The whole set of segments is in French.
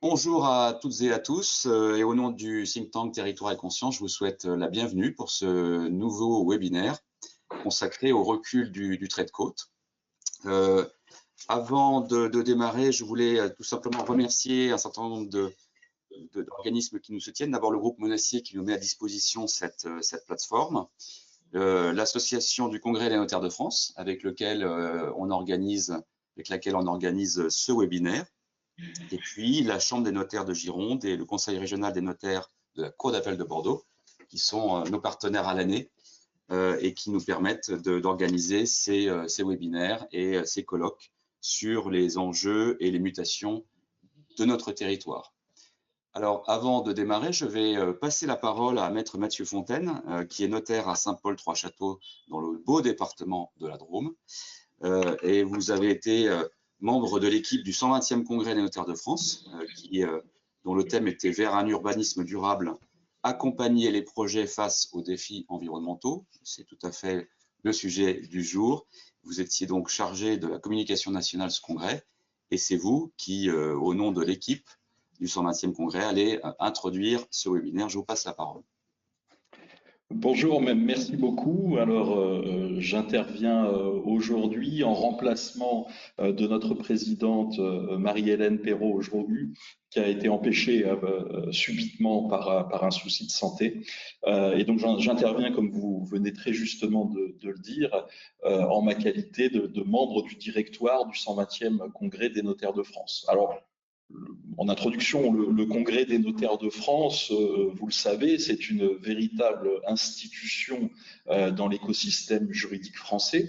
Bonjour à toutes et à tous, et au nom du think tank Territoire et Conscience, je vous souhaite la bienvenue pour ce nouveau webinaire consacré au recul du trait de côte. Avant de démarrer, je voulais tout simplement remercier un certain nombre d'organismes qui nous soutiennent. D'abord le groupe Monassier qui nous met à disposition cette plateforme, l'association du Congrès des notaires de France avec laquelle on organise ce webinaire. Et puis la Chambre des notaires de Gironde et le Conseil régional des notaires de la Cour d'appel de Bordeaux, qui sont nos partenaires à l'année et qui nous permettent d'organiser ces webinaires et ces colloques sur les enjeux et les mutations de notre territoire. Alors, avant de démarrer, je vais passer la parole à Maître Mathieu Fontaine, qui est notaire à Saint-Paul-Trois-Châteaux, dans le beau département de la Drôme. Et vous avez été membre de l'équipe du 120e Congrès des notaires de France, dont le thème était « Vers un urbanisme durable, accompagner les projets face aux défis environnementaux ». C'est tout à fait le sujet du jour. Vous étiez donc chargé de la communication nationale de ce congrès, et c'est vous qui, au nom de l'équipe du 120e Congrès, allez introduire ce webinaire. Je vous passe la parole. Bonjour, merci beaucoup. Alors, j'interviens aujourd'hui en remplacement de notre présidente Marie-Hélène Perrault-Augereau, qui a été empêchée subitement par un souci de santé. Et donc, j'interviens, comme vous venez très justement de le dire, en ma qualité de membre du directoire du 120e Congrès des notaires de France. Alors, en introduction, le Congrès des notaires de France, vous le savez, c'est une véritable institution dans l'écosystème juridique français.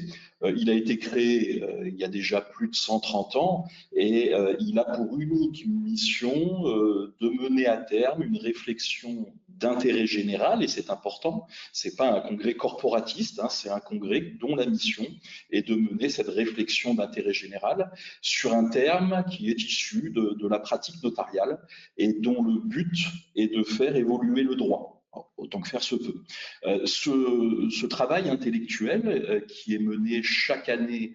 Il a été créé il y a déjà plus de 130 ans et il a pour unique mission de mener à terme une réflexion d'intérêt général, et c'est important. C'est pas un congrès corporatiste, hein, c'est un congrès dont la mission est de mener cette réflexion d'intérêt général sur un terme qui est issu de la pratique notariale et dont le but est de faire évoluer le droit, autant que faire se peut. Ce travail intellectuel qui est mené chaque année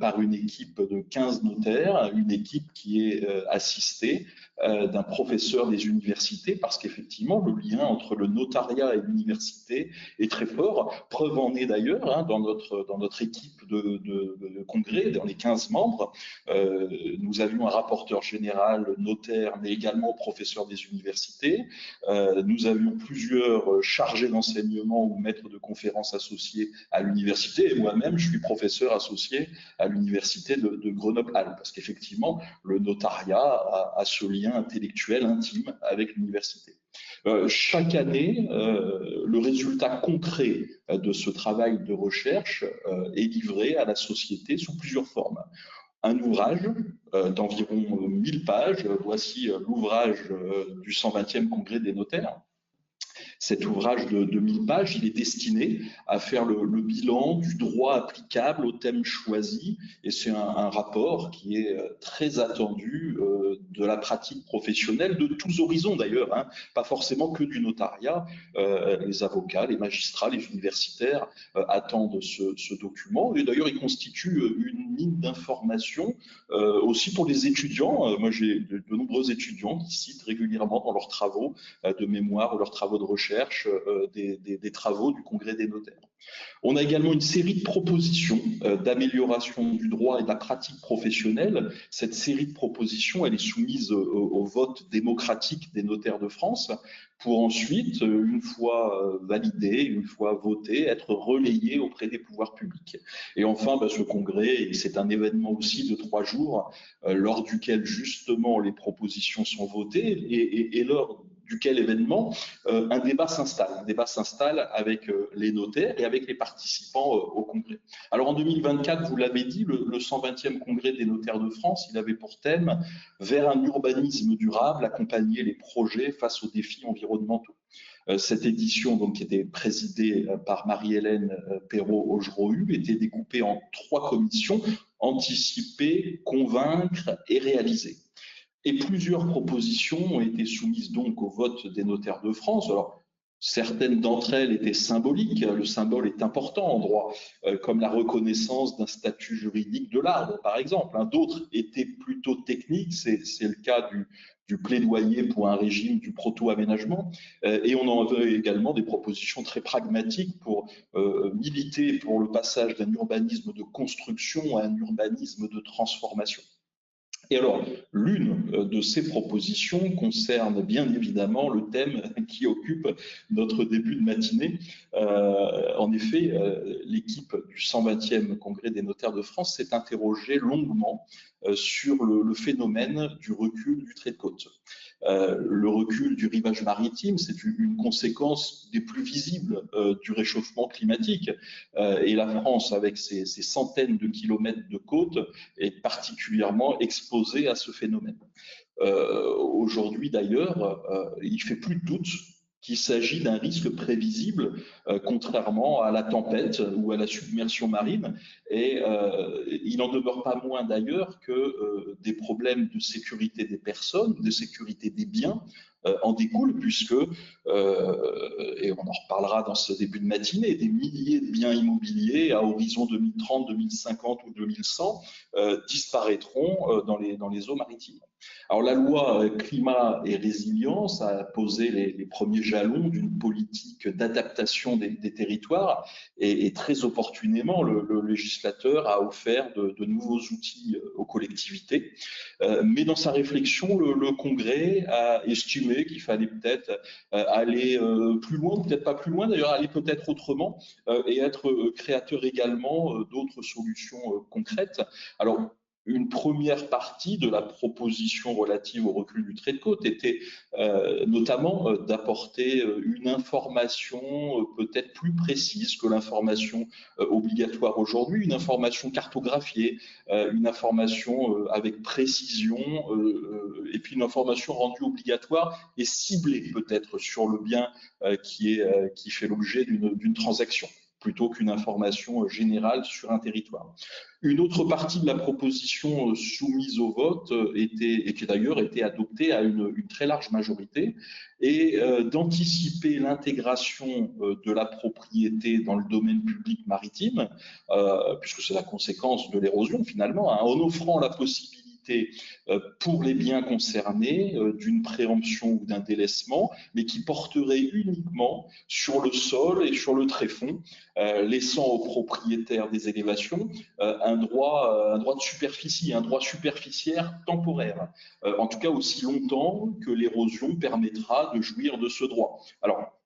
par une équipe de 15 notaires, une équipe qui est assistée d'un professeur des universités, parce qu'effectivement, le lien entre le notariat et l'université est très fort. Preuve en est d'ailleurs, hein, dans notre équipe de congrès, dans les 15 membres, nous avions un rapporteur général, notaire, mais également professeur des universités. Nous avions plusieurs chargés d'enseignement ou maîtres de conférences associés à l'université, et moi-même, je suis professeur associé à l'université de Grenoble-Alpes, parce qu'effectivement, le notariat a ce lien intellectuel intime avec l'université. Chaque année, le résultat concret de ce travail de recherche est livré à la société sous plusieurs formes. Un ouvrage d'environ 1000 pages, voici l'ouvrage du 120e Congrès des notaires. Cet ouvrage de 1000 pages, il est destiné à faire le bilan du droit applicable au thème choisi, et c'est un rapport qui est très attendu de la pratique professionnelle de tous horizons d'ailleurs, hein, pas forcément que du notariat. Les avocats, les magistrats, les universitaires attendent ce document, et d'ailleurs il constitue une mine d'information aussi pour les étudiants. Moi j'ai de nombreux étudiants qui citent régulièrement dans leurs travaux de mémoire ou leurs travaux de recherche des travaux du Congrès des notaires. On a également une série de propositions d'amélioration du droit et de la pratique professionnelle. Cette série de propositions, elle est soumise au vote démocratique des notaires de France pour ensuite, une fois validée, une fois votée, être relayée auprès des pouvoirs publics. Et enfin, ce congrès, c'est un événement aussi de 3 jours, lors duquel justement les propositions sont votées et lors duquel événement un débat s'installe avec les notaires et avec les participants au congrès. Alors en 2024, vous l'avez dit, le 120e Congrès des notaires de France, il avait pour thème « Vers un urbanisme durable, accompagner les projets face aux défis environnementaux ». Cette édition, donc, qui était présidée par Marie-Hélène Perrault-Augereau, était découpée en 3 commissions: anticiper, convaincre et réaliser. Et plusieurs propositions ont été soumises donc au vote des notaires de France. Alors, Certaines d'entre elles étaient symboliques, le symbole est important en droit, comme la reconnaissance d'un statut juridique de l'arbre, par exemple. D'autres étaient plutôt techniques, c'est le cas du plaidoyer pour un régime du proto-aménagement, et on en avait également des propositions très pragmatiques pour militer pour le passage d'un urbanisme de construction à un urbanisme de transformation. Et alors, l'une de ces propositions concerne bien évidemment le thème qui occupe notre début de matinée. En effet, l'équipe du 120e Congrès des notaires de France s'est interrogée longuement sur le phénomène du recul du trait de côte. Le recul du rivage maritime, c'est une conséquence des plus visibles du réchauffement climatique. Et la France, avec ses centaines de kilomètres de côte, est particulièrement exposée à ce phénomène. Aujourd'hui, d'ailleurs, il ne fait plus de doute qu'il s'agit d'un risque prévisible, contrairement à la tempête ou à la submersion marine. Et il n'en demeure pas moins d'ailleurs que des problèmes de sécurité des personnes, de sécurité des biens en découlent, puisque, et on en reparlera dans ce début de matinée, des milliers de biens immobiliers à horizon 2030, 2050 ou 2100 disparaîtront dans les eaux maritimes. Alors la loi climat et résilience a posé les premiers jalons d'une politique d'adaptation des territoires et très opportunément le législateur a offert de nouveaux outils aux collectivités. Mais dans sa réflexion, le Congrès a estimé qu'il fallait peut-être aller plus loin, peut-être pas plus loin d'ailleurs, aller peut-être autrement et être créateur également d'autres solutions concrètes. Alors, une première partie de la proposition relative au recul du trait de côte était notamment d'apporter une information peut-être plus précise que l'information obligatoire aujourd'hui, une information cartographiée, une information avec précision et puis une information rendue obligatoire et ciblée peut-être sur le bien qui fait l'objet d'une transaction, plutôt qu'une information générale sur un territoire. Une autre partie de la proposition soumise au vote et qui d'ailleurs été adoptée à une très large majorité, est d'anticiper l'intégration de la propriété dans le domaine public maritime, puisque c'est la conséquence de l'érosion finalement, en offrant la possibilité pour les biens concernés d'une préemption ou d'un délaissement, mais qui porterait uniquement sur le sol et sur le tréfonds, laissant aux propriétaires des élévations un droit de superficie, un droit superficiaire temporaire, en tout cas aussi longtemps que l'érosion permettra de jouir de ce droit. Alors,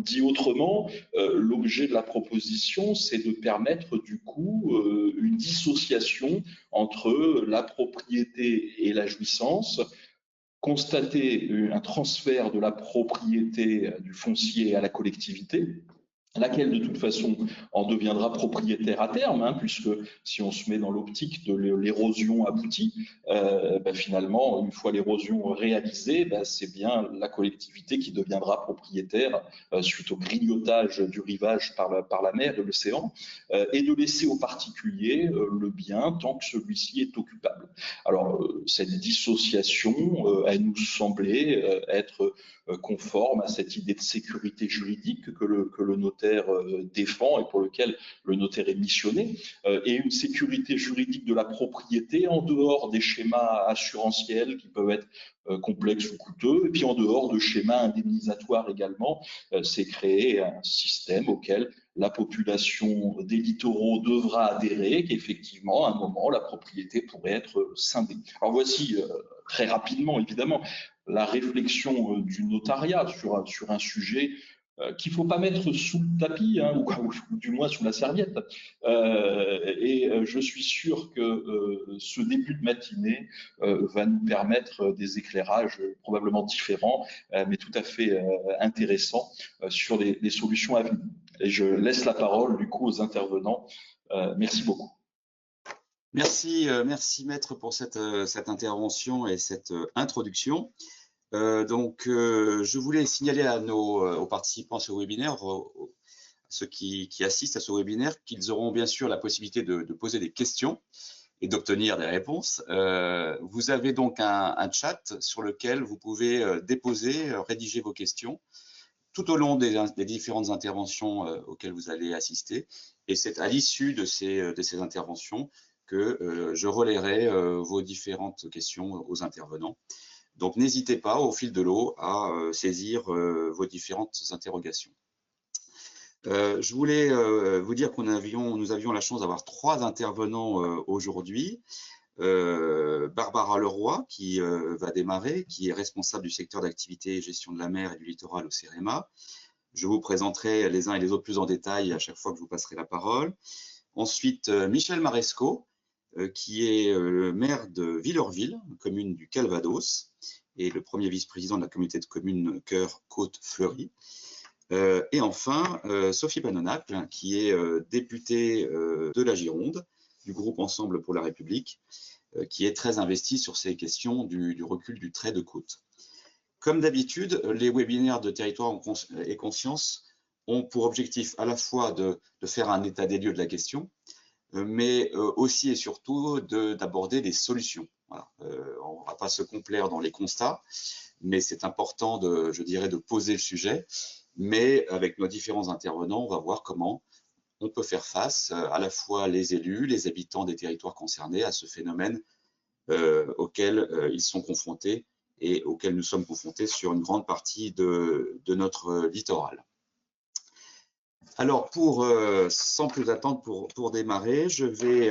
dit autrement, l'objet de la proposition, c'est de permettre du coup une dissociation entre la propriété et la jouissance, constater un transfert de la propriété du foncier à la collectivité, laquelle de toute façon en deviendra propriétaire à terme, puisque si on se met dans l'optique de l'érosion aboutie, finalement, une fois l'érosion réalisée, c'est bien la collectivité qui deviendra propriétaire suite au grignotage du rivage par la mer et l'océan, et de laisser aux particuliers le bien tant que celui-ci est occupable. Alors, cette dissociation, elle nous semblait être conforme à cette idée de sécurité juridique que le notaire défend et pour lequel le notaire est missionné, et une sécurité juridique de la propriété en dehors des schémas assurantiels qui peuvent être complexes ou coûteux, et puis en dehors de schémas indemnisatoires également. C'est créer un système auquel la population des littoraux devra adhérer, qu'effectivement, à un moment, la propriété pourrait être scindée. Alors voici, très rapidement évidemment, la réflexion du notariat sur un sujet qu'il ne faut pas mettre sous le tapis, ou du moins sous la serviette. Et je suis sûr que ce début de matinée va nous permettre des éclairages probablement différents, mais tout à fait intéressants sur les solutions à venir. Et je laisse la parole du coup aux intervenants. Merci beaucoup. Merci Maître pour cette intervention et cette introduction. Je voulais signaler aux participants à ce webinaire, ceux qui assistent à ce webinaire, qu'ils auront bien sûr la possibilité de poser des questions et d'obtenir des réponses. Vous avez donc un chat sur lequel vous pouvez rédiger vos questions. tout au long des différentes interventions auxquelles vous allez assister. Et c'est à l'issue de ces interventions que je relayerai vos différentes questions aux intervenants. Donc, n'hésitez pas, au fil de l'eau, à saisir vos différentes interrogations. Je voulais vous dire que nous avions la chance d'avoir 3 intervenants aujourd'hui. Barbara Leroy, qui va démarrer, qui est responsable du secteur d'activité et gestion de la mer et du littoral au CEREMA. Je vous présenterai les uns et les autres plus en détail à chaque fois que je vous passerai la parole. Ensuite, Michel Maresco, qui est le maire de Villeurville, commune du Calvados, et le premier vice-président de la communauté de communes Cœur-Côte-Fleury. Et enfin, Sophie Panonac, qui est députée de la Gironde, du groupe Ensemble pour la République, qui est très investie sur ces questions du recul du trait de côte. Comme d'habitude, les webinaires de Territoire et Conscience ont pour objectif à la fois de faire un état des lieux de la question, mais aussi et surtout d'aborder des solutions. Voilà. On ne va pas se complaire dans les constats, mais c'est important, je dirais, de poser le sujet. Mais avec nos différents intervenants, on va voir comment on peut faire face, à la fois les élus, les habitants des territoires concernés, à ce phénomène auquel ils sont confrontés et auquel nous sommes confrontés sur une grande partie de notre littoral. Alors, sans plus attendre, pour démarrer, je vais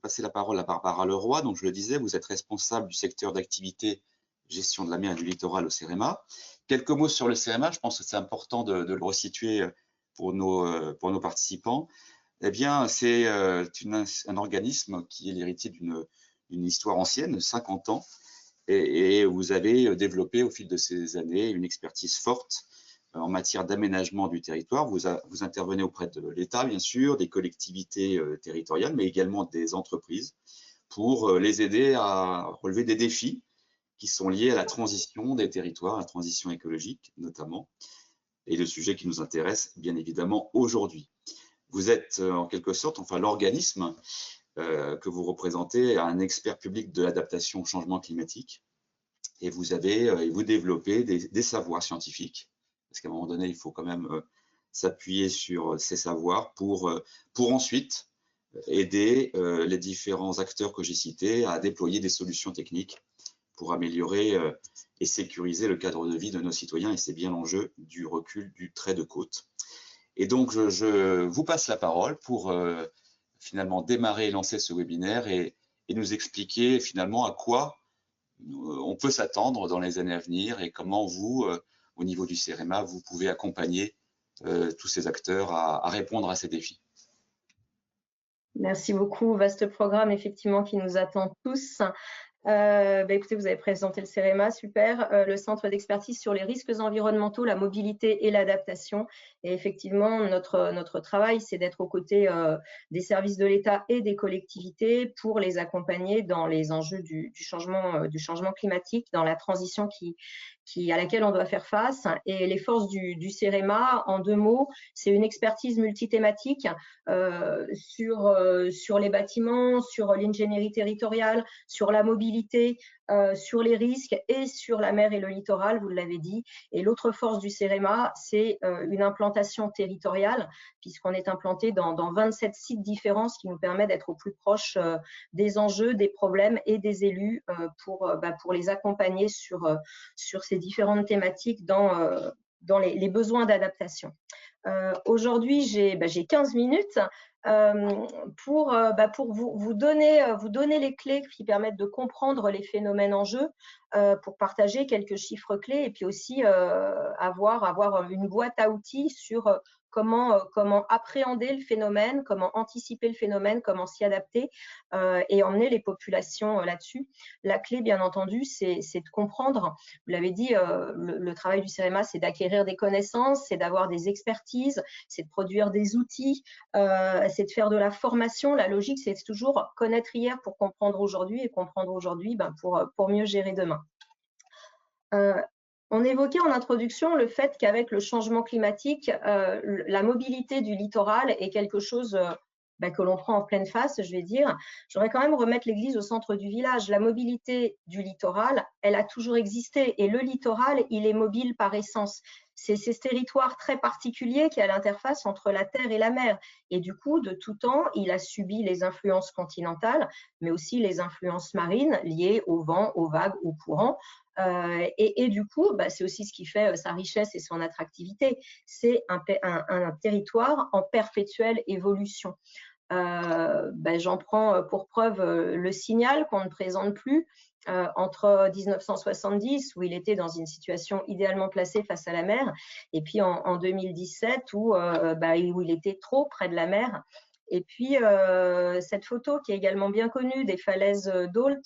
passer la parole à Barbara Leroy. Donc, je le disais, vous êtes responsable du secteur d'activité gestion de la mer et du littoral au CEREMA. Quelques mots sur le CEREMA, je pense que c'est important de le resituer pour nos participants. Eh bien, c'est un organisme qui est l'héritier d'une histoire ancienne, 50 ans, et vous avez développé au fil de ces années une expertise forte en matière d'aménagement du territoire. Vous intervenez auprès de l'État, bien sûr, des collectivités territoriales, mais également des entreprises, pour les aider à relever des défis qui sont liés à la transition des territoires, à la transition écologique notamment, et le sujet qui nous intéresse bien évidemment aujourd'hui. Vous êtes en quelque sorte, enfin l'organisme que vous représentez, un expert public de l'adaptation au changement climatique, et vous développez des savoirs scientifiques, parce qu'à un moment donné, il faut quand même s'appuyer sur ces savoirs pour ensuite aider les différents acteurs que j'ai cités à déployer des solutions techniques pour améliorer et sécuriser le cadre de vie de nos citoyens, et c'est bien l'enjeu du recul du trait de côte. Et donc, je vous passe la parole pour finalement démarrer et lancer ce webinaire et nous expliquer finalement à quoi on peut s'attendre dans les années à venir et comment vous, au niveau du CEREMA, vous pouvez accompagner tous ces acteurs à répondre à ces défis. Merci beaucoup. Vaste programme, effectivement, qui nous attend tous. Écoutez, vous avez présenté le CEREMA, super. Le centre d'expertise sur les risques environnementaux, la mobilité et l'adaptation. Et effectivement, notre travail, c'est d'être aux côtés des services de l'État et des collectivités pour les accompagner dans les enjeux du changement climatique, dans la transition à laquelle on doit faire face. Et les forces du CEREMA, en 2 mots, c'est une expertise multithématique sur les bâtiments, sur l'ingénierie territoriale, sur la mobilité, sur les risques et sur la mer et le littoral, vous l'avez dit. Et l'autre force du CEREMA, c'est une implantation territoriale, puisqu'on est implanté dans 27 sites différents, ce qui nous permet d'être au plus proche des enjeux, des problèmes et des élus pour les accompagner sur ces différentes thématiques dans les besoins d'adaptation. Aujourd'hui, j'ai 15 minutes pour vous donner les clés qui permettent de comprendre les phénomènes en jeu, pour partager quelques chiffres clés et puis aussi avoir une boîte à outils sur comment appréhender le phénomène, comment anticiper le phénomène, comment s'y adapter et emmener les populations là-dessus. La clé, bien entendu, c'est de comprendre. Vous l'avez dit, le travail du CEREMA, c'est d'acquérir des connaissances, c'est d'avoir des expertises, c'est de produire des outils, c'est de faire de la formation. La logique, c'est toujours connaître hier pour comprendre aujourd'hui et comprendre aujourd'hui pour mieux gérer demain. On évoquait en introduction le fait qu'avec le changement climatique, la mobilité du littoral est quelque chose que l'on prend en pleine face, je vais dire, je voudrais quand même remettre l'église au centre du village. La mobilité du littoral, elle a toujours existé et le littoral, il est mobile par essence. C'est ce territoire très particulier qui est à l'interface entre la terre et la mer. Et du coup, de tout temps, il a subi les influences continentales, mais aussi les influences marines liées au vent, aux vagues, aux courants. Et du coup, c'est aussi ce qui fait sa richesse et son attractivité. C'est un territoire en perpétuelle évolution. J'en prends pour preuve le Signal qu'on ne présente plus entre 1970 où il était dans une situation idéalement placée face à la mer et puis en 2017 où il était trop près de la mer. Et puis, cette photo qui est également bien connue des falaises d'Ault,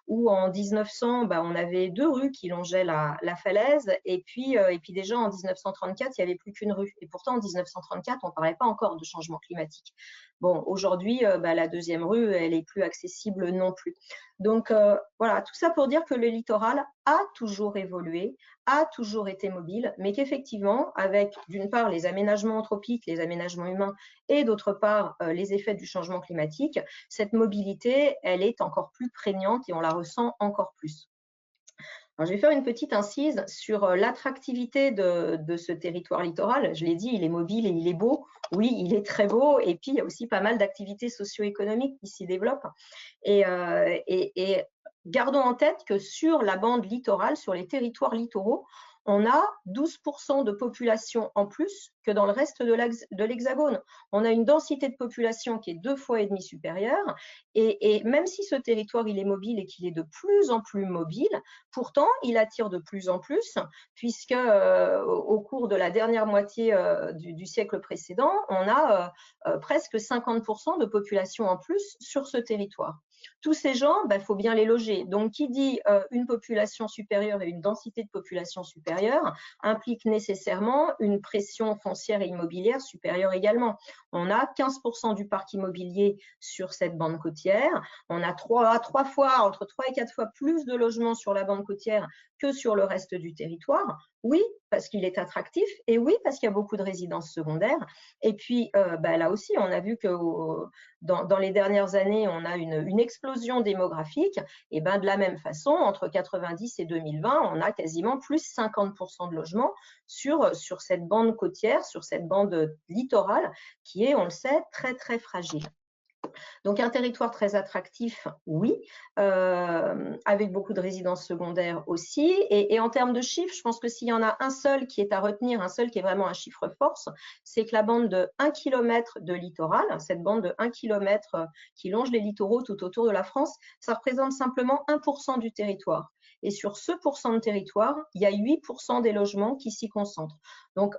où en 1900, on avait 2 rues qui longeaient la falaise. Et puis déjà en 1934, il n'y avait plus qu'une rue. Et pourtant, en 1934, on ne parlait pas encore de changement climatique. Bon, aujourd'hui, la 2e rue, elle n'est plus accessible non plus. Donc, voilà, tout ça pour dire que le littoral a toujours évolué, a toujours été mobile, mais qu'effectivement, avec d'une part les aménagements anthropiques, les aménagements humains, et d'autre part les effets du changement climatique, cette mobilité, elle est encore plus prégnante et on la ressent encore plus. Alors, je vais faire une petite incise sur l'attractivité de ce territoire littoral. Je l'ai dit, il est mobile et il est beau. Oui, il est très beau. Et puis, il y a aussi pas mal d'activités socio-économiques qui s'y développent. Et gardons en tête que sur la bande littorale, sur les territoires littoraux, on a 12% de population en plus que dans le reste de l'Hexagone. On a une densité de population qui est 2,5 fois supérieure. Et même si ce territoire il est mobile et qu'il est de plus en plus mobile, pourtant, il attire de plus en plus, puisque au cours de la dernière moitié du siècle précédent, on a presque 50% de population en plus sur ce territoire. Tous ces gens, faut bien les loger. Donc, qui dit une population supérieure et une densité de population supérieure implique nécessairement une pression foncière et immobilière supérieure également. On a 15% du parc immobilier sur cette bande côtière. On a entre 3 et 4 fois plus de logements sur la bande côtière que sur le reste du territoire. Oui, parce qu'il est attractif et oui, parce qu'il y a beaucoup de résidences secondaires. Et puis, là aussi, on a vu que dans les dernières années, on a une explosion démographique. Et de la même façon, entre 90 et 2020, on a quasiment plus 50% de logements sur cette bande côtière, sur cette bande littorale qui est, on le sait, très, très fragile. Donc, un territoire très attractif, oui, avec beaucoup de résidences secondaires aussi. Et en termes de chiffres, je pense que s'il y en a un seul qui est à retenir, un seul qui est vraiment un chiffre force, c'est que la bande de 1 km de littoral, cette bande de 1 km qui longe les littoraux tout autour de la France, ça représente simplement 1% du territoire. Et sur ce pourcent de territoire, il y a 8% des logements qui s'y concentrent. Donc,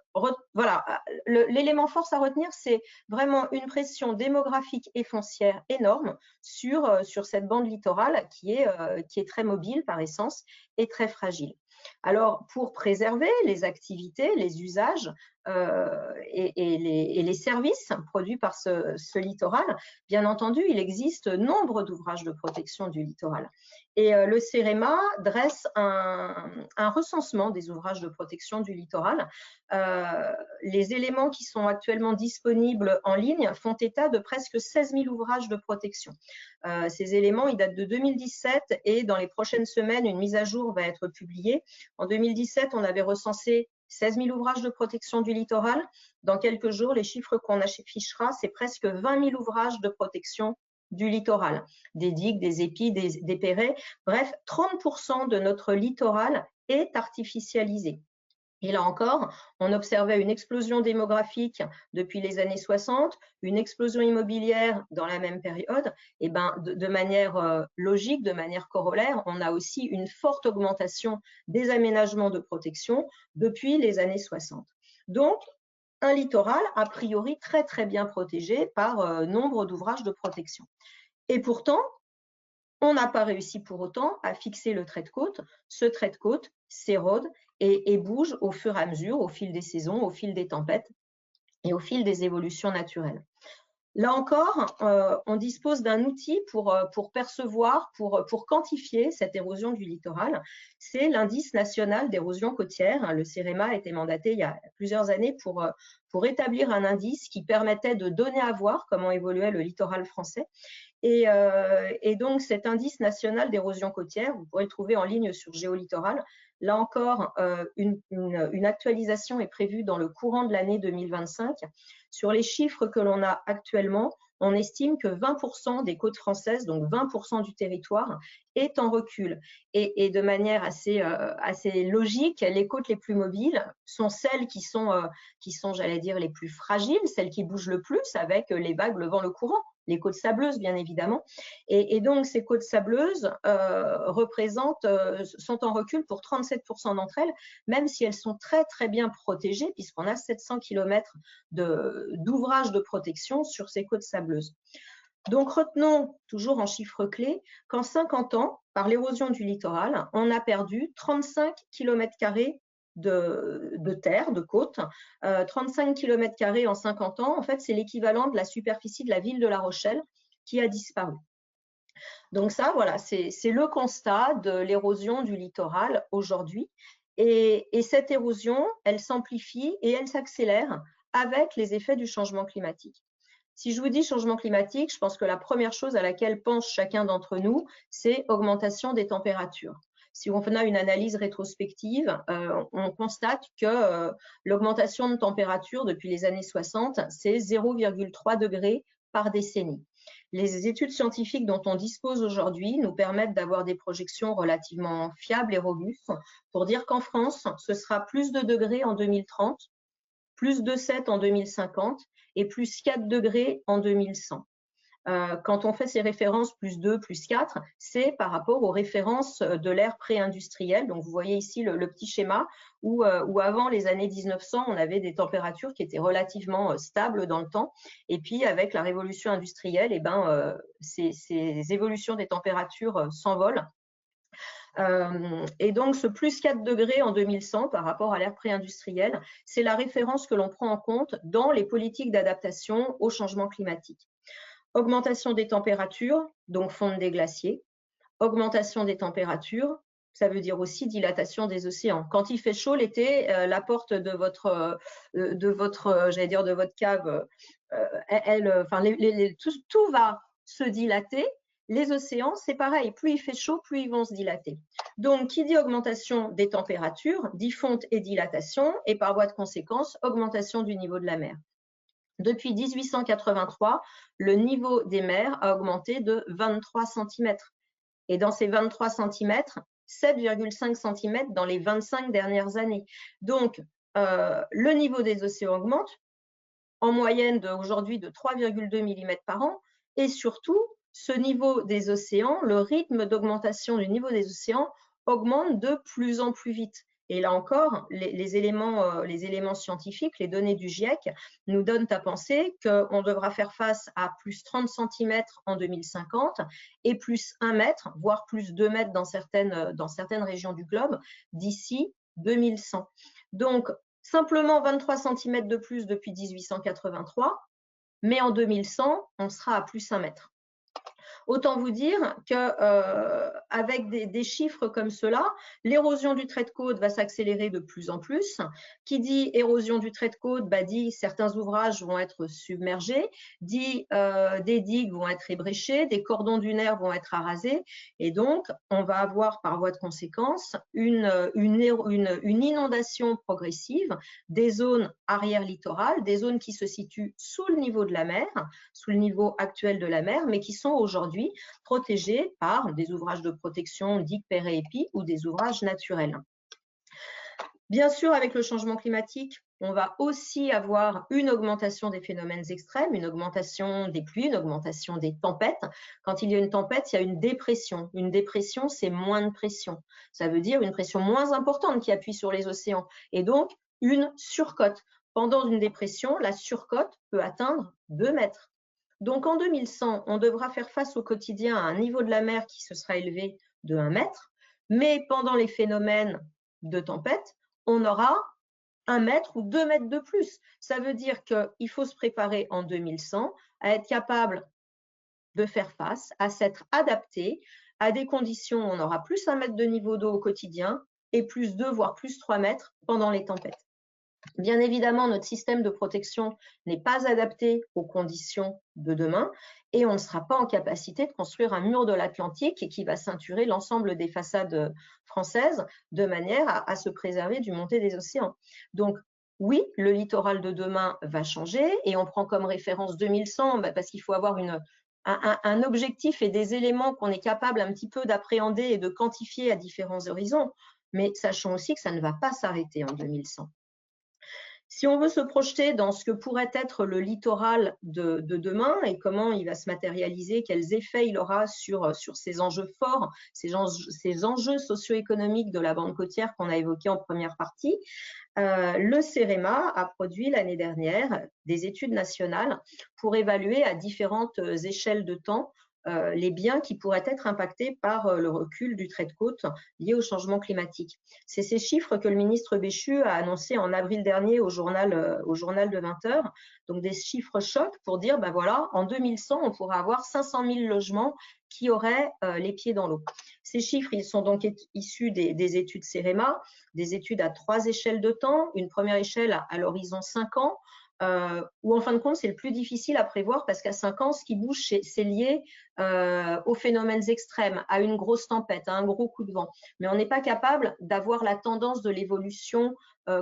voilà, l'élément force à retenir, c'est vraiment une pression démographique et foncière énorme sur cette bande littorale qui est très mobile par essence et très fragile. Alors, pour préserver les activités, les usages et les services produits par ce littoral, bien entendu, il existe nombre d'ouvrages de protection du littoral. Et le CEREMA dresse un recensement des ouvrages de protection du littoral. Les éléments qui sont actuellement disponibles en ligne font état de presque 16 000 ouvrages de protection. Ces éléments, ils datent de 2017 et dans les prochaines semaines, une mise à jour va être publiée. En 2017, on avait recensé 16 000 ouvrages de protection du littoral. Dans quelques jours, les chiffres qu'on affichera, c'est presque 20 000 ouvrages de protection du littoral, des digues, des épis, des perrets. Bref, 30% de notre littoral est artificialisé. Et là encore, on observait une explosion démographique depuis les années 60, une explosion immobilière dans la même période. Et de manière logique, de manière corollaire, on a aussi une forte augmentation des aménagements de protection depuis les années 60. Donc, un littoral a priori très très bien protégé par nombre d'ouvrages de protection. Et pourtant, on n'a pas réussi pour autant à fixer le trait de côte. Ce trait de côte s'érode et bouge au fur et à mesure, au fil des saisons, au fil des tempêtes et au fil des évolutions naturelles. Là encore, on dispose d'un outil pour percevoir, pour quantifier cette érosion du littoral. C'est l'indice national d'érosion côtière. Le CEREMA a été mandaté il y a plusieurs années pour pour établir un indice qui permettait de donner à voir comment évoluait le littoral français. Et donc, cet indice national d'érosion côtière, vous pourrez le trouver en ligne sur Géolittoral. Là encore, une actualisation est prévue dans le courant de l'année 2025. Sur les chiffres que l'on a actuellement, on estime que 20% des côtes françaises, donc 20% du territoire, est en recul. Et de manière assez logique, les côtes les plus mobiles sont celles qui sont, j'allais dire, les plus fragiles, celles qui bougent le plus avec les vagues, le vent, le courant. Les côtes sableuses, bien évidemment. Et donc, ces côtes sableuses sont en recul pour 37% d'entre elles, même si elles sont très, très bien protégées, puisqu'on a 700 km d'ouvrages de protection sur ces côtes sableuses. Donc, retenons toujours en chiffres clés qu'en 50 ans, par l'érosion du littoral, on a perdu 35 km² de terre, de côte. 35 km² en 50 ans, en fait, c'est l'équivalent de la superficie de la ville de La Rochelle qui a disparu. Donc ça, voilà, c'est le constat de l'érosion du littoral aujourd'hui. Et cette érosion, elle s'amplifie et elle s'accélère avec les effets du changement climatique. Si je vous dis changement climatique, je pense que la première chose à laquelle pense chacun d'entre nous, c'est augmentation des températures. Si on a une analyse rétrospective, on constate que l'augmentation de température depuis les années 60, c'est 0,3 degrés par décennie. Les études scientifiques dont on dispose aujourd'hui nous permettent d'avoir des projections relativement fiables et robustes pour dire qu'en France, ce sera plus de degrés en 2030, plus de 7 en 2050 et plus 4 degrés en 2100. Quand on fait ces références plus 2, plus 4, c'est par rapport aux références de l'ère pré-industrielle. Donc, vous voyez ici le petit schéma où avant les années 1900, on avait des températures qui étaient relativement stables dans le temps. Et puis, avec la révolution industrielle, eh ben, ces évolutions des températures s'envolent. Et donc, ce plus 4 degrés en 2100 par rapport à l'ère pré-industrielle, c'est la référence que l'on prend en compte dans les politiques d'adaptation au changement climatique. Augmentation des températures, donc fonte des glaciers. Augmentation des températures, ça veut dire aussi dilatation des océans. Quand il fait chaud l'été, la porte de votre cave, tout va se dilater. Les océans, c'est pareil, plus il fait chaud, plus ils vont se dilater. Donc, qui dit augmentation des températures, dit fonte et dilatation, et par voie de conséquence, augmentation du niveau de la mer. Depuis 1883, le niveau des mers a augmenté de 23 cm. Et dans ces 23 cm, 7,5 cm dans les 25 dernières années. Donc, le niveau des océans augmente, en moyenne aujourd'hui de 3,2 mm par an, et surtout, ce niveau des océans, le rythme d'augmentation du niveau des océans augmente de plus en plus vite. Et là encore, les éléments scientifiques, les données du GIEC nous donnent à penser qu'on devra faire face à plus 30 cm en 2050 et plus 1 mètre, voire plus 2 mètres dans certaines régions du globe d'ici 2100. Donc, simplement 23 cm de plus depuis 1883, mais en 2100, on sera à plus 1 mètre. Autant vous dire qu'avec des chiffres comme cela, l'érosion du trait de côte va s'accélérer de plus en plus. Qui dit érosion du trait de côte, dit certains ouvrages vont être submergés, dit des digues vont être ébréchées, des cordons dunaires vont être arasés, et donc on va avoir par voie de conséquence une inondation progressive des zones arrière-littorales, des zones qui se situent sous le niveau de la mer, sous le niveau actuel de la mer, mais qui sont aujourd'hui protégés par des ouvrages de protection digues, pères et épis ou des ouvrages naturels. Bien sûr, avec le changement climatique, on va aussi avoir une augmentation des phénomènes extrêmes, une augmentation des pluies, une augmentation des tempêtes. Quand il y a une tempête, il y a une dépression. Une dépression, c'est moins de pression. Ça veut dire une pression moins importante qui appuie sur les océans et donc une surcote. Pendant une dépression, la surcote peut atteindre 2 mètres. Donc, en 2100, on devra faire face au quotidien à un niveau de la mer qui se sera élevé de 1 mètre, mais pendant les phénomènes de tempête, on aura 1 mètre ou 2 mètres de plus. Ça veut dire qu'il faut se préparer en 2100 à être capable de faire face, à s'être adapté à des conditions où on aura plus 1 mètre de niveau d'eau au quotidien et plus 2, voire plus 3 mètres pendant les tempêtes. Bien évidemment, notre système de protection n'est pas adapté aux conditions de demain et on ne sera pas en capacité de construire un mur de l'Atlantique qui va ceinturer l'ensemble des façades françaises de manière à se préserver du montée des océans. Donc, oui, le littoral de demain va changer et on prend comme référence 2100 parce qu'il faut avoir un objectif et des éléments qu'on est capable un petit peu d'appréhender et de quantifier à différents horizons. Mais sachons aussi que ça ne va pas s'arrêter en 2100. Si on veut se projeter dans ce que pourrait être le littoral de demain et comment il va se matérialiser, quels effets il aura sur ces enjeux forts, ces enjeux socio-économiques de la bande côtière qu'on a évoqués en première partie, le CEREMA a produit l'année dernière des études nationales pour évaluer à différentes échelles de temps les biens qui pourraient être impactés par le recul du trait de côte lié au changement climatique. C'est ces chiffres que le ministre Béchu a annoncés en avril dernier au journal de 20 heures, donc des chiffres chocs pour dire, ben voilà, en 2100, on pourra avoir 500 000 logements qui auraient les pieds dans l'eau. Ces chiffres, ils sont donc issus des études CEREMA, des études à 3 échelles de temps, une première échelle à l'horizon 5 ans, où en fin de compte, c'est le plus difficile à prévoir parce qu'à 5 ans, ce qui bouge, c'est lié aux phénomènes extrêmes, à une grosse tempête, à un gros coup de vent. Mais on n'est pas capable d'avoir la tendance de l'évolution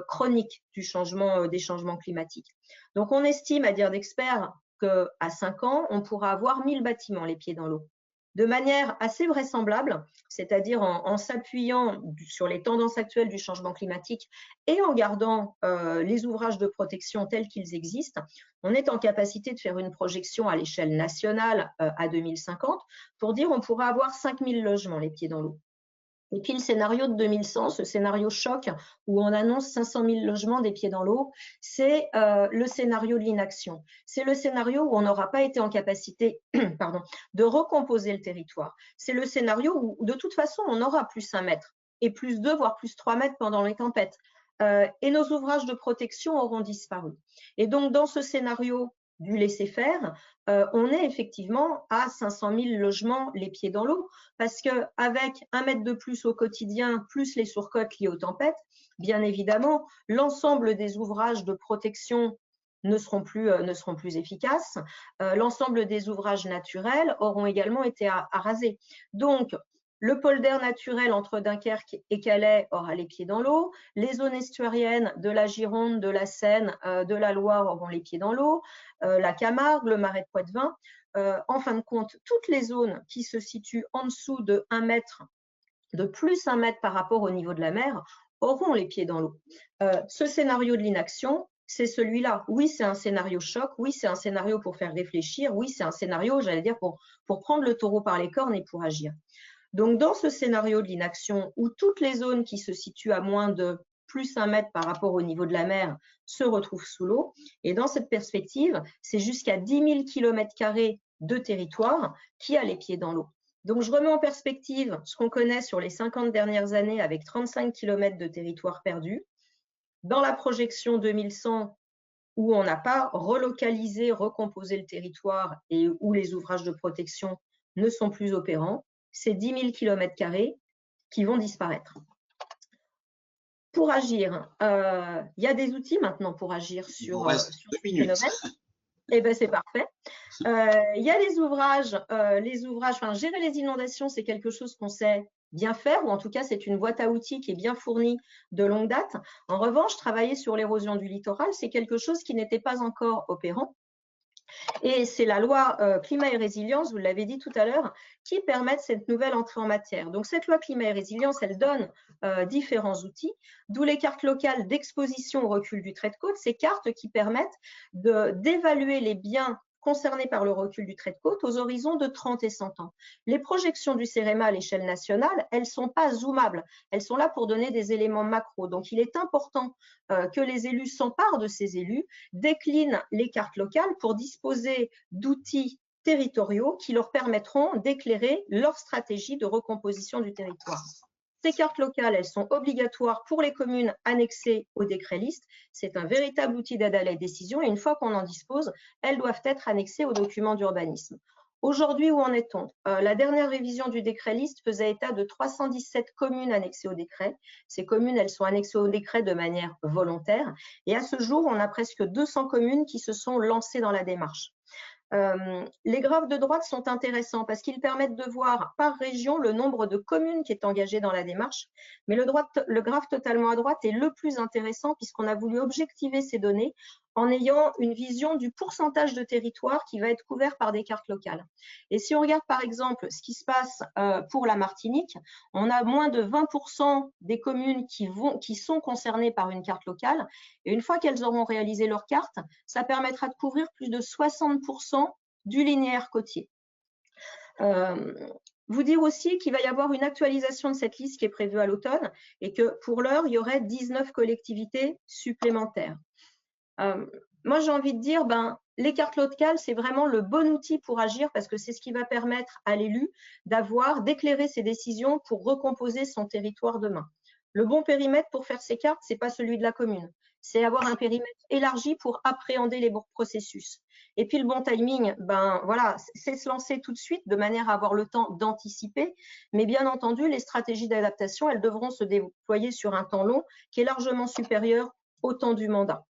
chronique des changements climatiques. Donc, on estime, à dire d'experts, qu'à 5 ans, on pourra avoir 1000 bâtiments les pieds dans l'eau. De manière assez vraisemblable, c'est-à-dire en s'appuyant sur les tendances actuelles du changement climatique et en gardant les ouvrages de protection tels qu'ils existent, on est en capacité de faire une projection à l'échelle nationale à 2050 pour dire on pourra avoir 5000 logements les pieds dans l'eau. Et puis le scénario de 2100, ce scénario choc où on annonce 500 000 logements des pieds dans l'eau, c'est le scénario de l'inaction. C'est le scénario où on n'aura pas été en capacité de recomposer le territoire. C'est le scénario où de toute façon on aura plus 1 mètre et plus 2 voire plus 3 mètres pendant les tempêtes. Et nos ouvrages de protection auront disparu. Et donc dans ce scénario du laisser-faire, on est effectivement à 500 000 logements les pieds dans l'eau, parce qu'avec 1 mètre de plus au quotidien, plus les surcotes liées aux tempêtes, bien évidemment, l'ensemble des ouvrages de protection ne seront plus efficaces. L'ensemble des ouvrages naturels auront également été arasés. Donc, le polder naturel entre Dunkerque et Calais aura les pieds dans l'eau. Les zones estuariennes de la Gironde, de la Seine, de la Loire auront les pieds dans l'eau. La Camargue, le Marais de Poitevin. En fin de compte, toutes les zones qui se situent en dessous de 1 mètre, de plus 1 mètre par rapport au niveau de la mer, auront les pieds dans l'eau. Ce scénario de l'inaction, c'est celui-là. Oui, c'est un scénario choc. Oui, c'est un scénario pour faire réfléchir. Oui, c'est un scénario, j'allais dire, pour prendre le taureau par les cornes et pour agir. Donc, dans ce scénario de l'inaction, où toutes les zones qui se situent à moins de plus 1 mètre par rapport au niveau de la mer se retrouvent sous l'eau, et dans cette perspective, c'est jusqu'à 10 000 km² de territoire qui a les pieds dans l'eau. Donc, je remets en perspective ce qu'on connaît sur les 50 dernières années avec 35 km de territoire perdu. Dans la projection 2100, où on n'a pas relocalisé, recomposé le territoire et où les ouvrages de protection ne sont plus opérants, c'est 10 000 km² qui vont disparaître. Pour agir, il y a des outils maintenant pour agir sur ce phénomène. Eh bien, c'est parfait. Il y a les ouvrages, gérer les inondations, c'est quelque chose qu'on sait bien faire, ou en tout cas, c'est une boîte à outils qui est bien fournie de longue date. En revanche, travailler sur l'érosion du littoral, c'est quelque chose qui n'était pas encore opérant. Et c'est la loi climat et résilience, vous l'avez dit tout à l'heure, qui permet cette nouvelle entrée en matière. Donc cette loi climat et résilience, elle donne différents outils, d'où les cartes locales d'exposition au recul du trait de côte, ces cartes qui permettent d'évaluer les biens concernés par le recul du trait de côte aux horizons de 30 et 100 ans. Les projections du CEREMA à l'échelle nationale, elles ne sont pas zoomables, elles sont là pour donner des éléments macro. Donc il est important que les élus s'emparent de ces élus, déclinent les cartes locales pour disposer d'outils territoriaux qui leur permettront d'éclairer leur stratégie de recomposition du territoire. Ces cartes locales, elles sont obligatoires pour les communes annexées au décret liste. C'est un véritable outil d'aide à la décision et une fois qu'on en dispose, elles doivent être annexées aux documents d'urbanisme. Aujourd'hui, où en est-on? La dernière révision du décret liste faisait état de 317 communes annexées au décret. Ces communes, elles sont annexées au décret de manière volontaire. Et à ce jour, on a presque 200 communes qui se sont lancées dans la démarche. Les graphes de droite sont intéressants parce qu'ils permettent de voir par région le nombre de communes qui est engagé dans la démarche. Mais le graphe totalement à droite est le plus intéressant puisqu'on a voulu objectiver ces données en ayant une vision du pourcentage de territoire qui va être couvert par des cartes locales. Et si on regarde par exemple ce qui se passe pour la Martinique, on a moins de 20% des communes qui sont concernées par une carte locale. Et une fois qu'elles auront réalisé leur carte, ça permettra de couvrir plus de 60% du linéaire côtier. Vous dire aussi qu'il va y avoir une actualisation de cette liste qui est prévue à l'automne et que pour l'heure, il y aurait 19 collectivités supplémentaires. Moi, j'ai envie de dire, les cartes locales, c'est vraiment le bon outil pour agir parce que c'est ce qui va permettre à l'élu d'éclairer ses décisions pour recomposer son territoire demain. Le bon périmètre pour faire ces cartes, c'est pas celui de la commune. C'est avoir un périmètre élargi pour appréhender les bons processus. Et puis le bon timing, voilà, c'est se lancer tout de suite de manière à avoir le temps d'anticiper. Mais bien entendu, les stratégies d'adaptation, elles devront se déployer sur un temps long qui est largement supérieur au temps du mandat.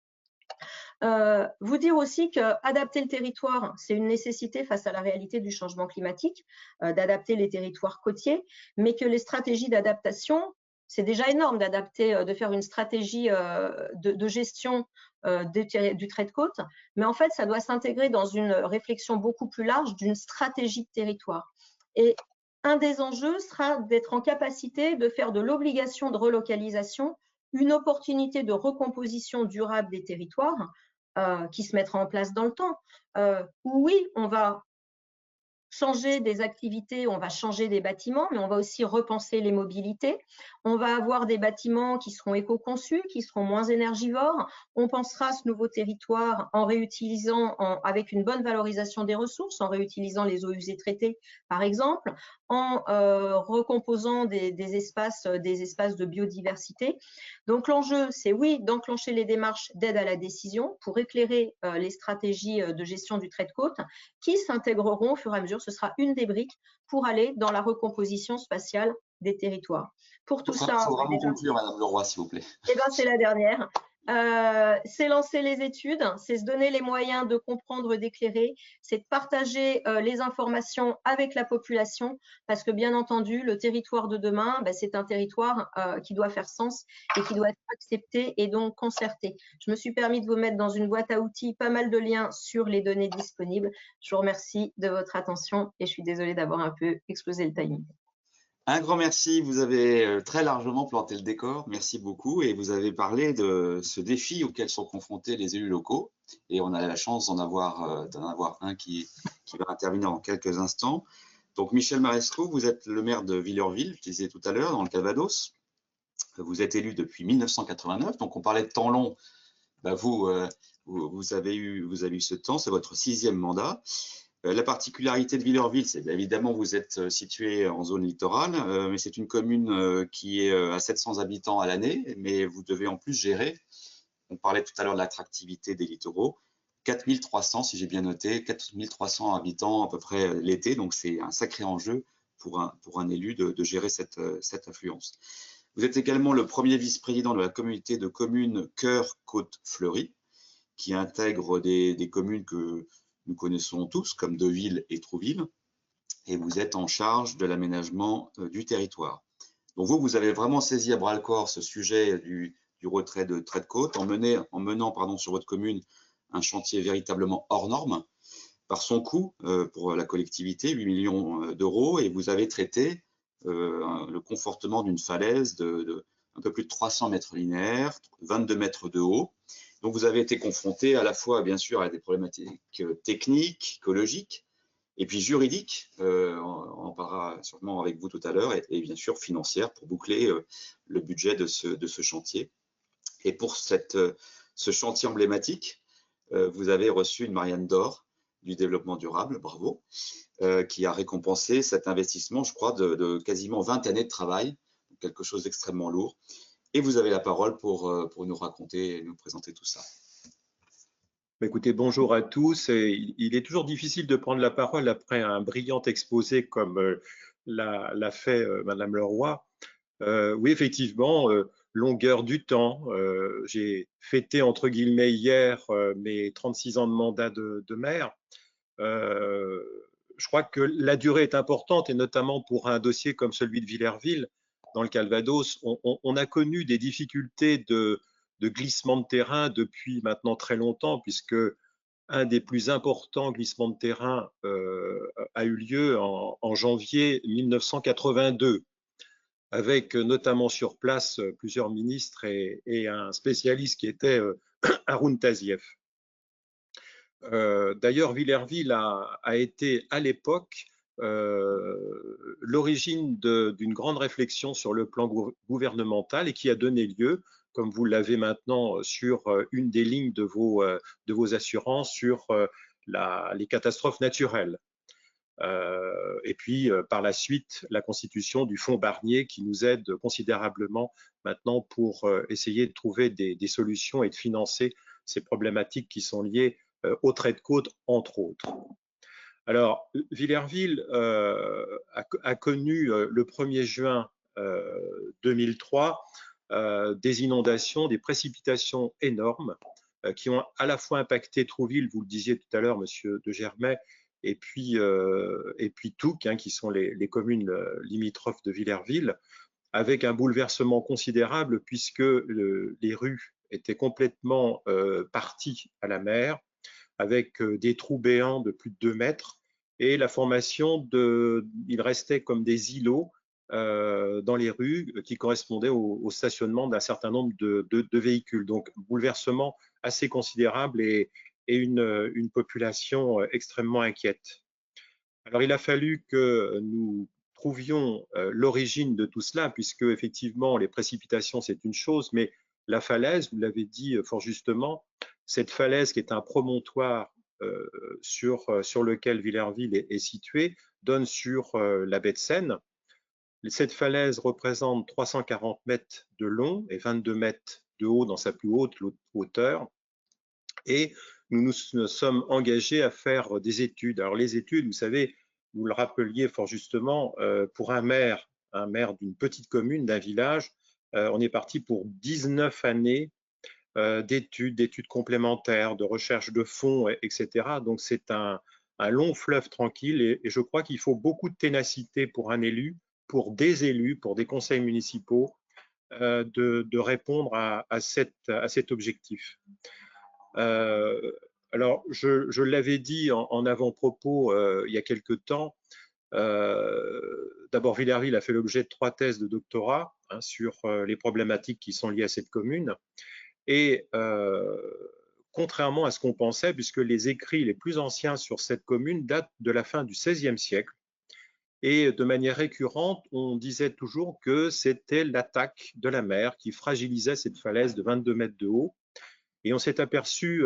Vous dire aussi qu'adapter le territoire, c'est une nécessité face à la réalité du changement climatique, d'adapter les territoires côtiers, mais que les stratégies d'adaptation, c'est déjà énorme de faire une stratégie de gestion du trait de côte, mais en fait, ça doit s'intégrer dans une réflexion beaucoup plus large d'une stratégie de territoire. Et un des enjeux sera d'être en capacité de faire de l'obligation de relocalisation une opportunité de recomposition durable des territoires qui se mettra en place dans le temps. Oui, on va changer des activités, on va changer des bâtiments, mais on va aussi repenser les mobilités. On va avoir des bâtiments qui seront éco-conçus, qui seront moins énergivores. On pensera ce nouveau territoire en réutilisant, avec une bonne valorisation des ressources, en réutilisant les eaux usées traitées, par exemple, en recomposant des espaces de biodiversité. Donc l'enjeu, c'est oui, d'enclencher les démarches d'aide à la décision pour éclairer les stratégies de gestion du trait de côte qui s'intégreront au fur et à mesure. Ce sera une des briques pour aller dans la recomposition spatiale des territoires. Pour tout ça, il faut vraiment conclure, Madame Leroy, s'il vous plaît. Eh bien, c'est la dernière. C'est lancer les études, c'est se donner les moyens de comprendre, d'éclairer, c'est de partager les informations avec la population parce que bien entendu, le territoire de demain, c'est un territoire qui doit faire sens et qui doit être accepté et donc concerté. Je me suis permis de vous mettre dans une boîte à outils pas mal de liens sur les données disponibles. Je vous remercie de votre attention et je suis désolée d'avoir un peu explosé le timing. Un grand merci, vous avez très largement planté le décor, merci beaucoup, et vous avez parlé de ce défi auquel sont confrontés les élus locaux, et on a la chance d'en avoir un qui va intervenir dans quelques instants. Donc Michel Maresco, vous êtes le maire de Villeurville, je disais tout à l'heure, dans le Calvados. Vous êtes élu depuis 1989, donc on parlait de temps long, vous avez eu ce temps, c'est votre 6e mandat. La particularité de Villeurville, c'est évidemment vous êtes situé en zone littorale, mais c'est une commune qui est à 700 habitants à l'année, mais vous devez en plus gérer, on parlait tout à l'heure de l'attractivité des littoraux, 4300, si j'ai bien noté, 4300 habitants à peu près l'été, donc c'est un sacré enjeu pour un élu de gérer cette affluence. Vous êtes également le premier vice-président de la communauté de communes Cœur-Côte-Fleurie, qui intègre des communes que nous connaissons tous, comme Deauville et Trouville, et vous êtes en charge de l'aménagement du territoire. Donc vous avez vraiment saisi à bras-le-corps ce sujet du retrait de trait de côte, en menant sur votre commune un chantier véritablement hors norme, par son coût pour la collectivité, 8 millions d'euros, et vous avez traité le confortement d'une falaise de un peu plus de 300 mètres linéaires, 22 mètres de haut. Donc, vous avez été confronté à la fois, bien sûr, à des problématiques techniques, écologiques, et puis juridiques, on en parlera sûrement avec vous tout à l'heure, et bien sûr financières pour boucler le budget de ce chantier. Et pour ce chantier emblématique, vous avez reçu une Marianne d'Or du développement durable, bravo, qui a récompensé cet investissement, je crois, de quasiment 20 années de travail, quelque chose d'extrêmement lourd. Et vous avez la parole pour nous raconter et nous présenter tout ça. Écoutez, bonjour à tous. Il est toujours difficile de prendre la parole après un brillant exposé comme l'a fait Madame Leroy. Oui, effectivement, longueur du temps. J'ai fêté entre guillemets hier mes 36 ans de mandat de maire. Je crois que la durée est importante et notamment pour un dossier comme celui de Villerville, dans le Calvados, on a connu des difficultés de glissement de terrain depuis maintenant très longtemps, puisque un des plus importants glissements de terrain a eu lieu en janvier 1982, avec notamment sur place plusieurs ministres et un spécialiste qui était Haroun Tazieff. D'ailleurs, Villerville a été à l'époque l'origine d'une grande réflexion sur le plan gouvernemental et qui a donné lieu, comme vous l'avez maintenant sur une des lignes de vos assurances, sur les catastrophes naturelles. Et puis, par la suite, la constitution du fonds Barnier qui nous aide considérablement maintenant pour essayer de trouver des solutions et de financer ces problématiques qui sont liées au trait de côte, entre autres. Alors, Villerville a connu le 1er juin 2003 des inondations, des précipitations énormes qui ont à la fois impacté Trouville, vous le disiez tout à l'heure, Monsieur de Germay, et puis Touques, qui sont les communes limitrophes de Villerville, avec un bouleversement considérable puisque les rues étaient complètement parties à la mer, avec des trous béants de plus de 2 mètres et la formation il restait comme des îlots dans les rues qui correspondaient au stationnement d'un certain nombre de véhicules. Donc, bouleversement assez considérable et une population extrêmement inquiète. Alors, il a fallu que nous trouvions l'origine de tout cela, puisque effectivement, les précipitations, c'est une chose, mais la falaise, vous l'avez dit fort justement, cette falaise qui est un promontoire sur lequel Villerville est situé, donne sur la baie de Seine. Cette falaise représente 340 mètres de long et 22 mètres de haut dans sa plus haute hauteur. Et nous nous sommes engagés à faire des études. Alors les études, vous savez, vous le rappeliez fort justement, pour un maire d'une petite commune, d'un village, on est parti pour 19 années d'études complémentaires, de recherche de fonds, etc. Donc c'est un long fleuve tranquille et je crois qu'il faut beaucoup de ténacité pour un élu, pour des élus, pour des conseils municipaux, de répondre à cet objectif. Alors, je l'avais dit en avant-propos il y a quelque temps. D'abord, Villerville a fait l'objet de 3 thèses de doctorat sur les problématiques qui sont liées à cette commune. Et contrairement à ce qu'on pensait, puisque les écrits les plus anciens sur cette commune datent de la fin du XVIe siècle, et de manière récurrente, on disait toujours que c'était l'attaque de la mer qui fragilisait cette falaise de 22 mètres de haut. Et on s'est aperçu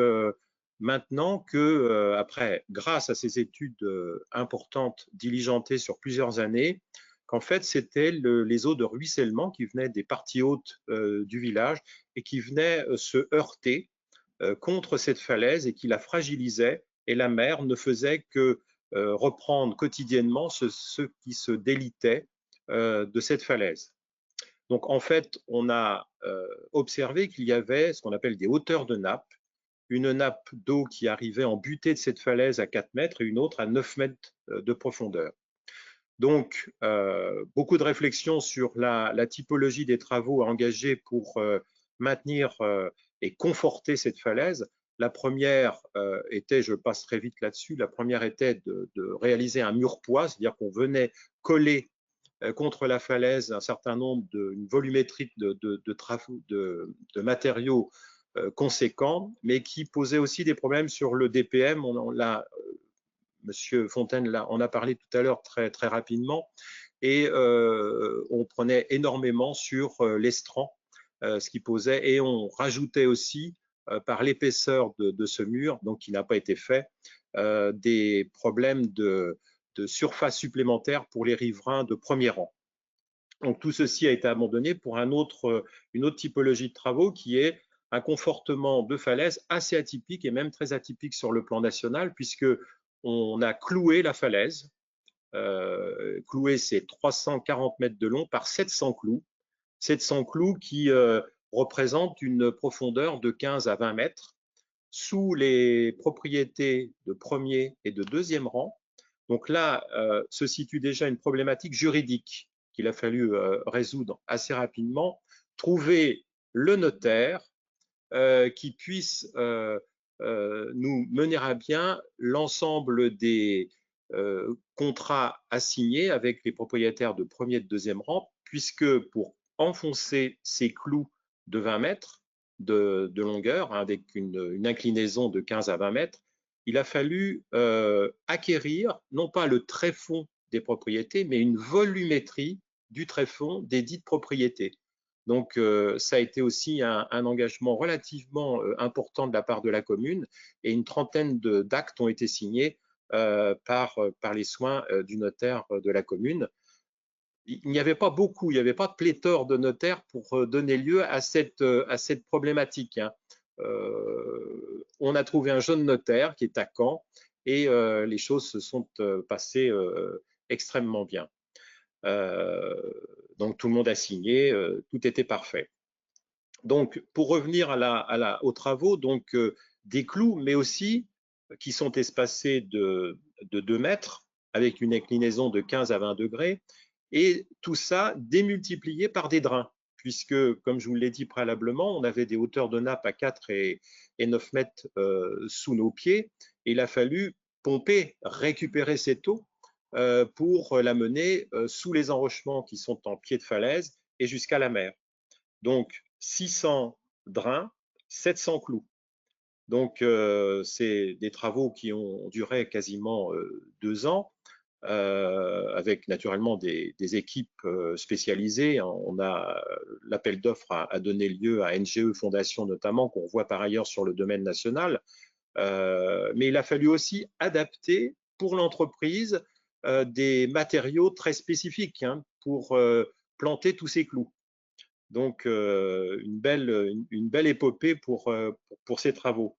maintenant que, après, grâce à ces études importantes, diligentées sur plusieurs années, qu'en fait, c'était les eaux de ruissellement qui venaient des parties hautes du village et qui venaient se heurter contre cette falaise et qui la fragilisaient. Et la mer ne faisait que reprendre quotidiennement ce qui se délitait de cette falaise. Donc, en fait, on a observé qu'il y avait ce qu'on appelle des hauteurs de nappe, une nappe d'eau qui arrivait en butée de cette falaise à 4 mètres et une autre à 9 mètres de profondeur. Donc, beaucoup de réflexions sur la typologie des travaux à engager pour maintenir et conforter cette falaise. La première était, je passe très vite là-dessus, la première était de réaliser un mur-poids, c'est-à-dire qu'on venait coller contre la falaise un certain nombre une volumétrie de matériaux conséquents, mais qui posaient aussi des problèmes sur le DPM. Monsieur Fontaine en a parlé tout à l'heure très, très rapidement, et on prenait énormément sur l'estran, ce qui posait, et on rajoutait aussi, par l'épaisseur de ce mur, donc qui n'a pas été fait, des problèmes de surface supplémentaire pour les riverains de premier rang. Donc tout ceci a été abandonné pour une autre typologie de travaux qui est un confortement de falaise assez atypique et même très atypique sur le plan national, puisque on a cloué la falaise. Cloué, c'est 340 mètres de long par 700 clous. 700 clous qui représentent une profondeur de 15 à 20 mètres sous les propriétés de premier et de deuxième rang. Donc là, se situe déjà une problématique juridique qu'il a fallu résoudre assez rapidement, trouver le notaire qui puisse nous mener à bien l'ensemble des contrats à signer avec les propriétaires de premier et de deuxième rang, puisque pour enfoncer ces clous de 20 mètres de longueur, hein, avec une inclinaison de 15 à 20 mètres, il a fallu acquérir non pas le tréfonds des propriétés, mais une volumétrie du tréfonds des dites propriétés. Donc, ça a été aussi un engagement relativement important de la part de la commune et une trentaine d'actes ont été signés par les soins du notaire de la commune. Il n'y avait pas beaucoup, il n'y avait pas de pléthore de notaires pour donner lieu à cette problématique, hein. On a trouvé un jeune notaire qui est à Caen et les choses se sont passées extrêmement bien. Donc tout le monde a signé, tout était parfait. Donc pour revenir aux travaux, donc des clous, mais aussi qui sont espacés de 2 mètres avec une inclinaison de 15 à 20 degrés et tout ça démultiplié par des drains, puisque comme je vous l'ai dit préalablement, on avait des hauteurs de nappe à 4 et 9 mètres sous nos pieds et il a fallu pomper, récupérer cette eau pour l'amener sous les enrochements qui sont en pied de falaise et jusqu'à la mer. Donc 600 drains, 700 clous. Donc c'est des travaux qui ont duré quasiment 2 ans, avec naturellement des équipes spécialisées. On a l'appel d'offres a donné lieu à NGE Fondation notamment, qu'on voit par ailleurs sur le domaine national. Mais il a fallu aussi adapter pour l'entreprise des matériaux très spécifiques, hein, pour planter tous ces clous. Donc, une belle épopée pour ces travaux.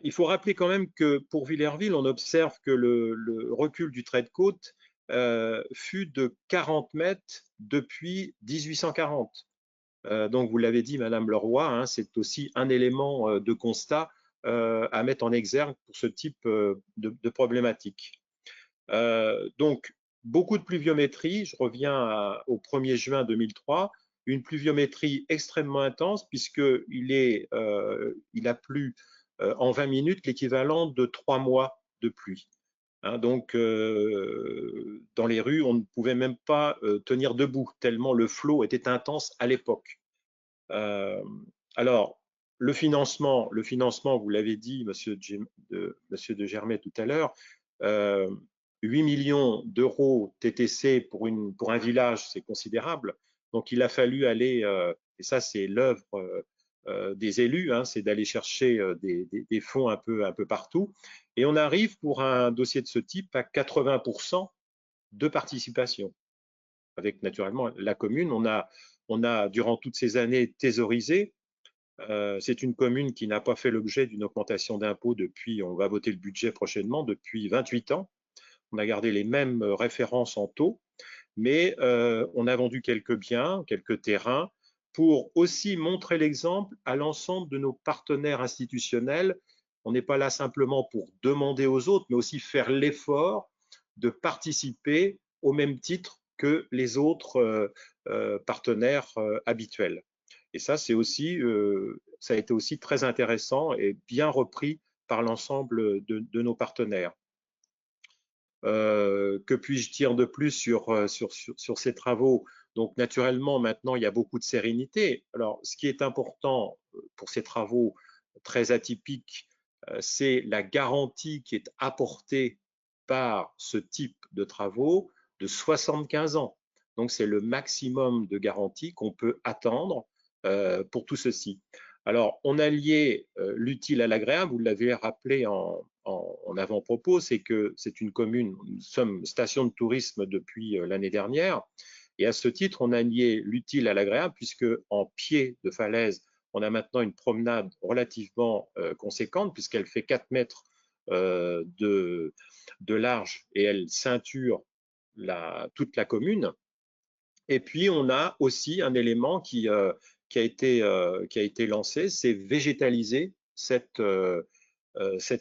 Il faut rappeler quand même que pour Villerville, on observe que le recul du trait de côte fut de 40 mètres depuis 1840. Donc, vous l'avez dit, Madame Leroy, hein, c'est aussi un élément de constat à mettre en exergue pour ce type de problématique. Donc, beaucoup de pluviométrie. Je reviens au 1er juin 2003. Une pluviométrie extrêmement intense puisqu'il a plu en 20 minutes l'équivalent de 3 mois de pluie. Hein, donc, dans les rues, on ne pouvait même pas tenir debout tellement le flot était intense à l'époque. Alors, le financement, vous l'avez dit, Monsieur de Germay tout à l'heure, 8 millions d'euros TTC pour un village, c'est considérable. Donc, il a fallu aller, et ça c'est l'œuvre des élus, hein, c'est d'aller chercher des fonds un peu partout. Et on arrive pour un dossier de ce type à 80% de participation. Avec naturellement la commune, on a durant toutes ces années thésaurisé. C'est une commune qui n'a pas fait l'objet d'une augmentation d'impôts depuis, on va voter le budget prochainement, depuis 28 ans. On a gardé les mêmes références en taux, mais on a vendu quelques biens, quelques terrains, pour aussi montrer l'exemple à l'ensemble de nos partenaires institutionnels. On n'est pas là simplement pour demander aux autres, mais aussi faire l'effort de participer au même titre que les autres partenaires habituels. Et ça, ça a été aussi très intéressant et bien repris par l'ensemble de nos partenaires. Que puis-je dire de plus sur ces travaux? Donc, naturellement, maintenant, il y a beaucoup de sérénité. Alors, ce qui est important pour ces travaux très atypiques, c'est la garantie qui est apportée par ce type de travaux de 75 ans. Donc, c'est le maximum de garantie qu'on peut attendre pour tout ceci. Alors, on a lié l'utile à l'agréable, vous l'avez rappelé en avant-propos, c'est que c'est une commune, nous sommes station de tourisme depuis l'année dernière, et à ce titre, on a lié l'utile à l'agréable, puisque en pied de falaise, On a maintenant une promenade relativement conséquente puisqu'elle fait 4 mètres de large et elle ceinture toute la commune. Et puis, on a aussi un élément qui a été lancé, c'est végétaliser cette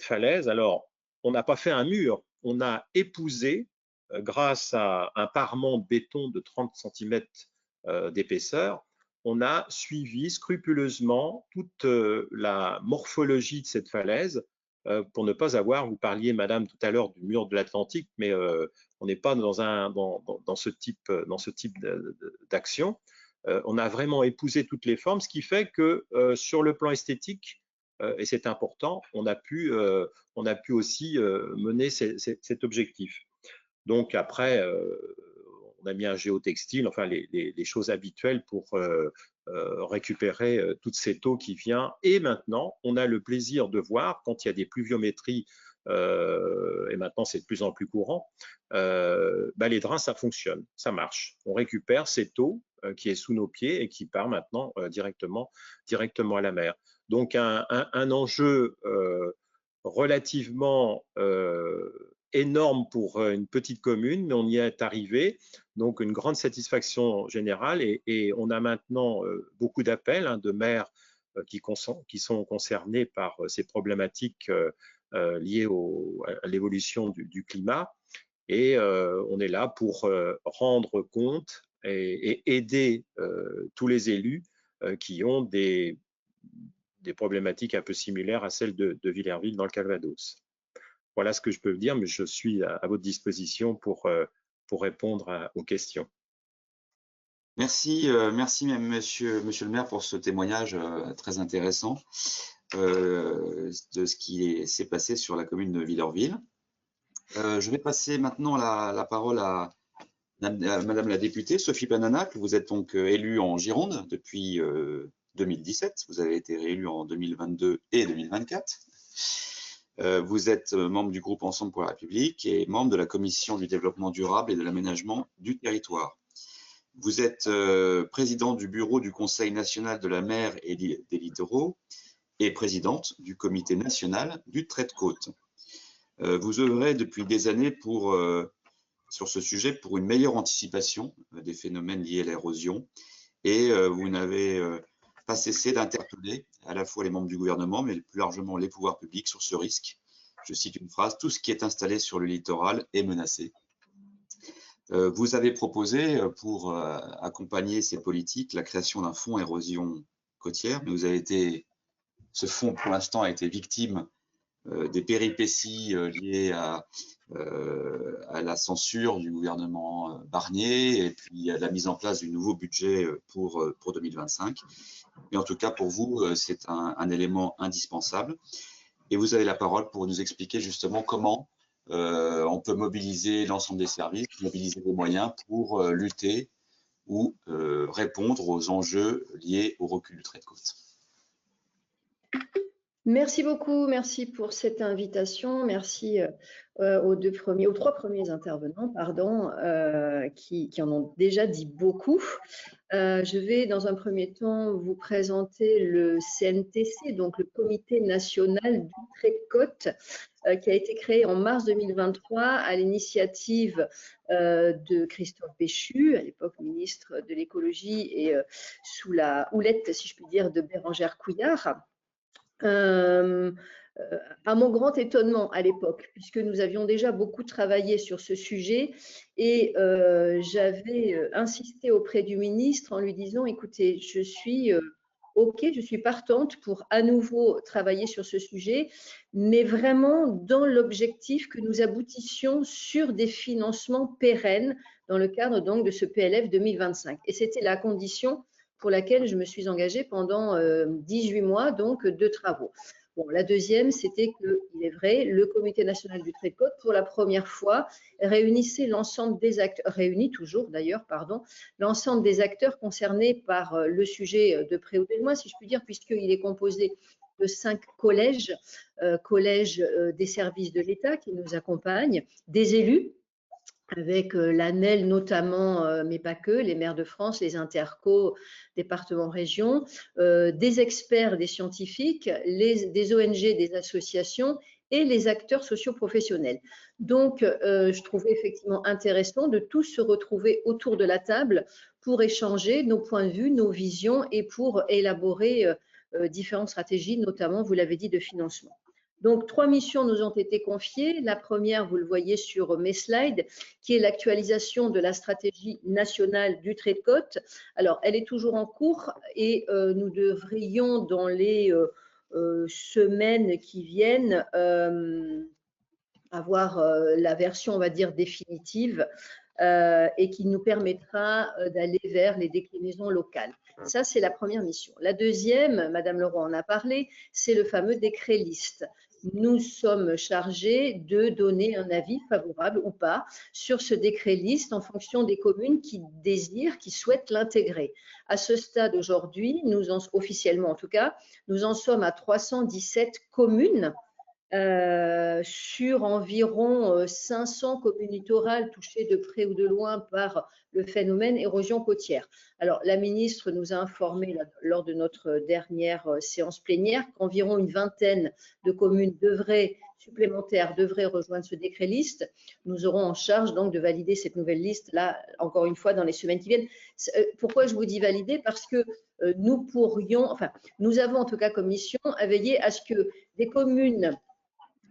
falaise. Alors, on n'a pas fait un mur, on a épousé, grâce à un parement de béton de 30 cm d'épaisseur, on a suivi scrupuleusement toute la morphologie de cette falaise pour ne pas avoir, vous parliez, Madame, tout à l'heure du mur de l'Atlantique, mais on n'est pas dans ce type d'action. On a vraiment épousé toutes les formes, ce qui fait que sur le plan esthétique, et c'est important, on a pu aussi mener cet objectif. Donc après, on a mis un géotextile, enfin les choses habituelles pour récupérer toute cette eau qui vient. Et maintenant, on a le plaisir de voir, quand il y a des pluviométries, et maintenant c'est de plus en plus courant, les drains, ça fonctionne, ça marche. On récupère cette eau qui est sous nos pieds et qui part maintenant directement à la mer. Donc un enjeu relativement énorme pour une petite commune, mais on y est arrivé. Donc une grande satisfaction générale et on a maintenant beaucoup d'appels de maires qui sont concernés par ces problématiques liées à l'évolution du climat. Et on est là pour rendre compte et aider tous les élus qui ont des problématiques un peu similaires à celles de Villerville dans le Calvados. Voilà ce que je peux vous dire, mais je suis à votre disposition pour répondre aux questions. Merci, merci même monsieur le maire pour ce témoignage très intéressant de ce qui s'est passé sur la commune de Villerville. Je vais passer maintenant la parole à Madame la députée Sophie Pananac. Vous êtes donc élue en Gironde depuis 2017. Vous avez été réélue en 2022 et 2024. Vous êtes membre du groupe Ensemble pour la République et membre de la commission du développement durable et de l'aménagement du territoire. Vous êtes président du bureau du Conseil national de la mer et des littoraux et présidente du comité national du trait de côte. Vous œuvrez depuis des années sur ce sujet pour une meilleure anticipation des phénomènes liés à l'érosion et vous n'avez pas cessé d'interpeller à la fois les membres du gouvernement, mais plus largement les pouvoirs publics sur ce risque. Je cite une phrase: tout ce qui est installé sur le littoral est menacé. Vous avez proposé, pour accompagner ces politiques, la création d'un fonds érosion côtière, mais ce fonds, pour l'instant, a été victime des péripéties liées à la censure du gouvernement Barnier et puis à la mise en place du nouveau budget pour 2025. Mais en tout cas, pour vous, c'est un élément indispensable. Et vous avez la parole pour nous expliquer justement comment on peut mobiliser l'ensemble des services, mobiliser les moyens pour lutter ou répondre aux enjeux liés au recul du trait de côte. Merci beaucoup, merci pour cette invitation, merci aux trois premiers intervenants, qui en ont déjà dit beaucoup. Je vais dans un premier temps vous présenter le CNTC, donc le Comité national du trait de côte, qui a été créé en mars 2023 à l'initiative de Christophe Béchu, à l'époque ministre de l'écologie, et sous la houlette, si je puis dire, de Bérengère Couillard. À mon grand étonnement à l'époque, puisque nous avions déjà beaucoup travaillé sur ce sujet et j'avais insisté auprès du ministre en lui disant: écoutez, je suis OK, je suis partante pour à nouveau travailler sur ce sujet, mais vraiment dans l'objectif que nous aboutissions sur des financements pérennes dans le cadre donc de ce PLF 2025. Et c'était la condition pour laquelle je me suis engagée pendant 18 mois donc de travaux. Bon, la deuxième, c'était que, il est vrai, le Comité national du trait de côte, pour la première fois, réunissait l'ensemble des acteurs, réunit toujours d'ailleurs, l'ensemble des acteurs concernés par le sujet de près ou de loin, si je puis dire, puisqu'il est composé de 5 collèges, des services de l'État qui nous accompagnent, des élus, avec l'ANEL notamment, mais pas que, les maires de France, les intercos, départements, régions, des experts, des scientifiques, des ONG, des associations et les acteurs socio-professionnels. Donc, je trouvais effectivement intéressant de tous se retrouver autour de la table pour échanger nos points de vue, nos visions et pour élaborer différentes stratégies, notamment, vous l'avez dit, de financement. Donc, 3 missions nous ont été confiées. La première, vous le voyez sur mes slides, qui est l'actualisation de la stratégie nationale du trait de côte. Alors, elle est toujours en cours et nous devrions, dans les semaines qui viennent, avoir la version, on va dire, définitive et qui nous permettra d'aller vers les déclinaisons locales. Ça, c'est la première mission. La deuxième, Madame Leroy en a parlé, c'est le fameux décret liste. Nous sommes chargés de donner un avis favorable ou pas sur ce décret liste en fonction des communes qui désirent, qui souhaitent l'intégrer. À ce stade aujourd'hui, officiellement en tout cas, nous en sommes à 317 communes sur environ 500 communes littorales touchées de près ou de loin par le phénomène érosion côtière. Alors, la ministre nous a informé lors de notre dernière séance plénière qu'environ une vingtaine de communes supplémentaires devraient rejoindre ce décret liste. Nous aurons en charge donc de valider cette nouvelle liste, là, encore une fois, dans les semaines qui viennent. Pourquoi je vous dis valider? Parce que nous avons en tout cas comme mission à veiller à ce que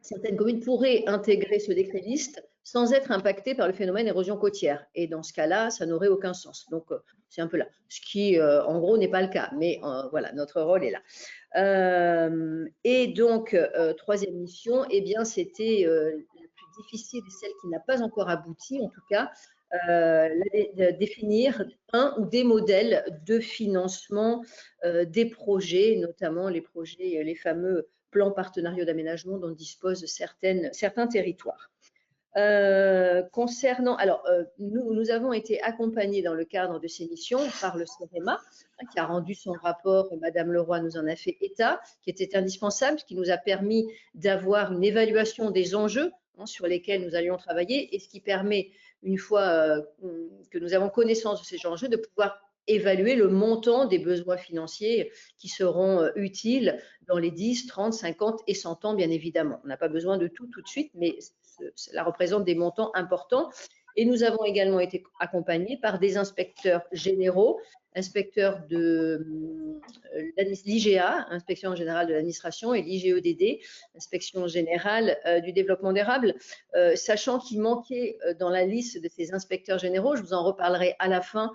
certaines communes pourraient intégrer ce décret liste sans être impactées par le phénomène érosion côtière. Et dans ce cas-là, ça n'aurait aucun sens. Donc, c'est un peu là. Ce qui, en gros, n'est pas le cas. Mais voilà, notre rôle est là. Et donc, troisième mission, eh bien, c'était la plus difficile et celle qui n'a pas encore abouti, en tout cas, définir un ou des modèles de financement des projets, notamment les projets, les fameux plans partenariaux d'aménagement dont disposent certains territoires. Nous avons été accompagnés dans le cadre de ces missions par le CEREMA, qui a rendu son rapport, Madame Leroy nous en a fait état, qui était indispensable, qui nous a permis d'avoir une évaluation des enjeux sur lesquels nous allions travailler et ce qui permet, une fois que nous avons connaissance de ces enjeux, de pouvoir évaluer le montant des besoins financiers qui seront utiles dans les 10, 30, 50 et 100 ans, bien évidemment. On n'a pas besoin de tout de suite, mais cela représente des montants importants. Et nous avons également été accompagnés par des inspecteurs généraux, inspecteurs de l'IGA, Inspection générale de l'administration, et l'IGEDD, Inspection générale du développement durable, sachant qu'il manquait dans la liste de ces inspecteurs généraux, je vous en reparlerai à la fin,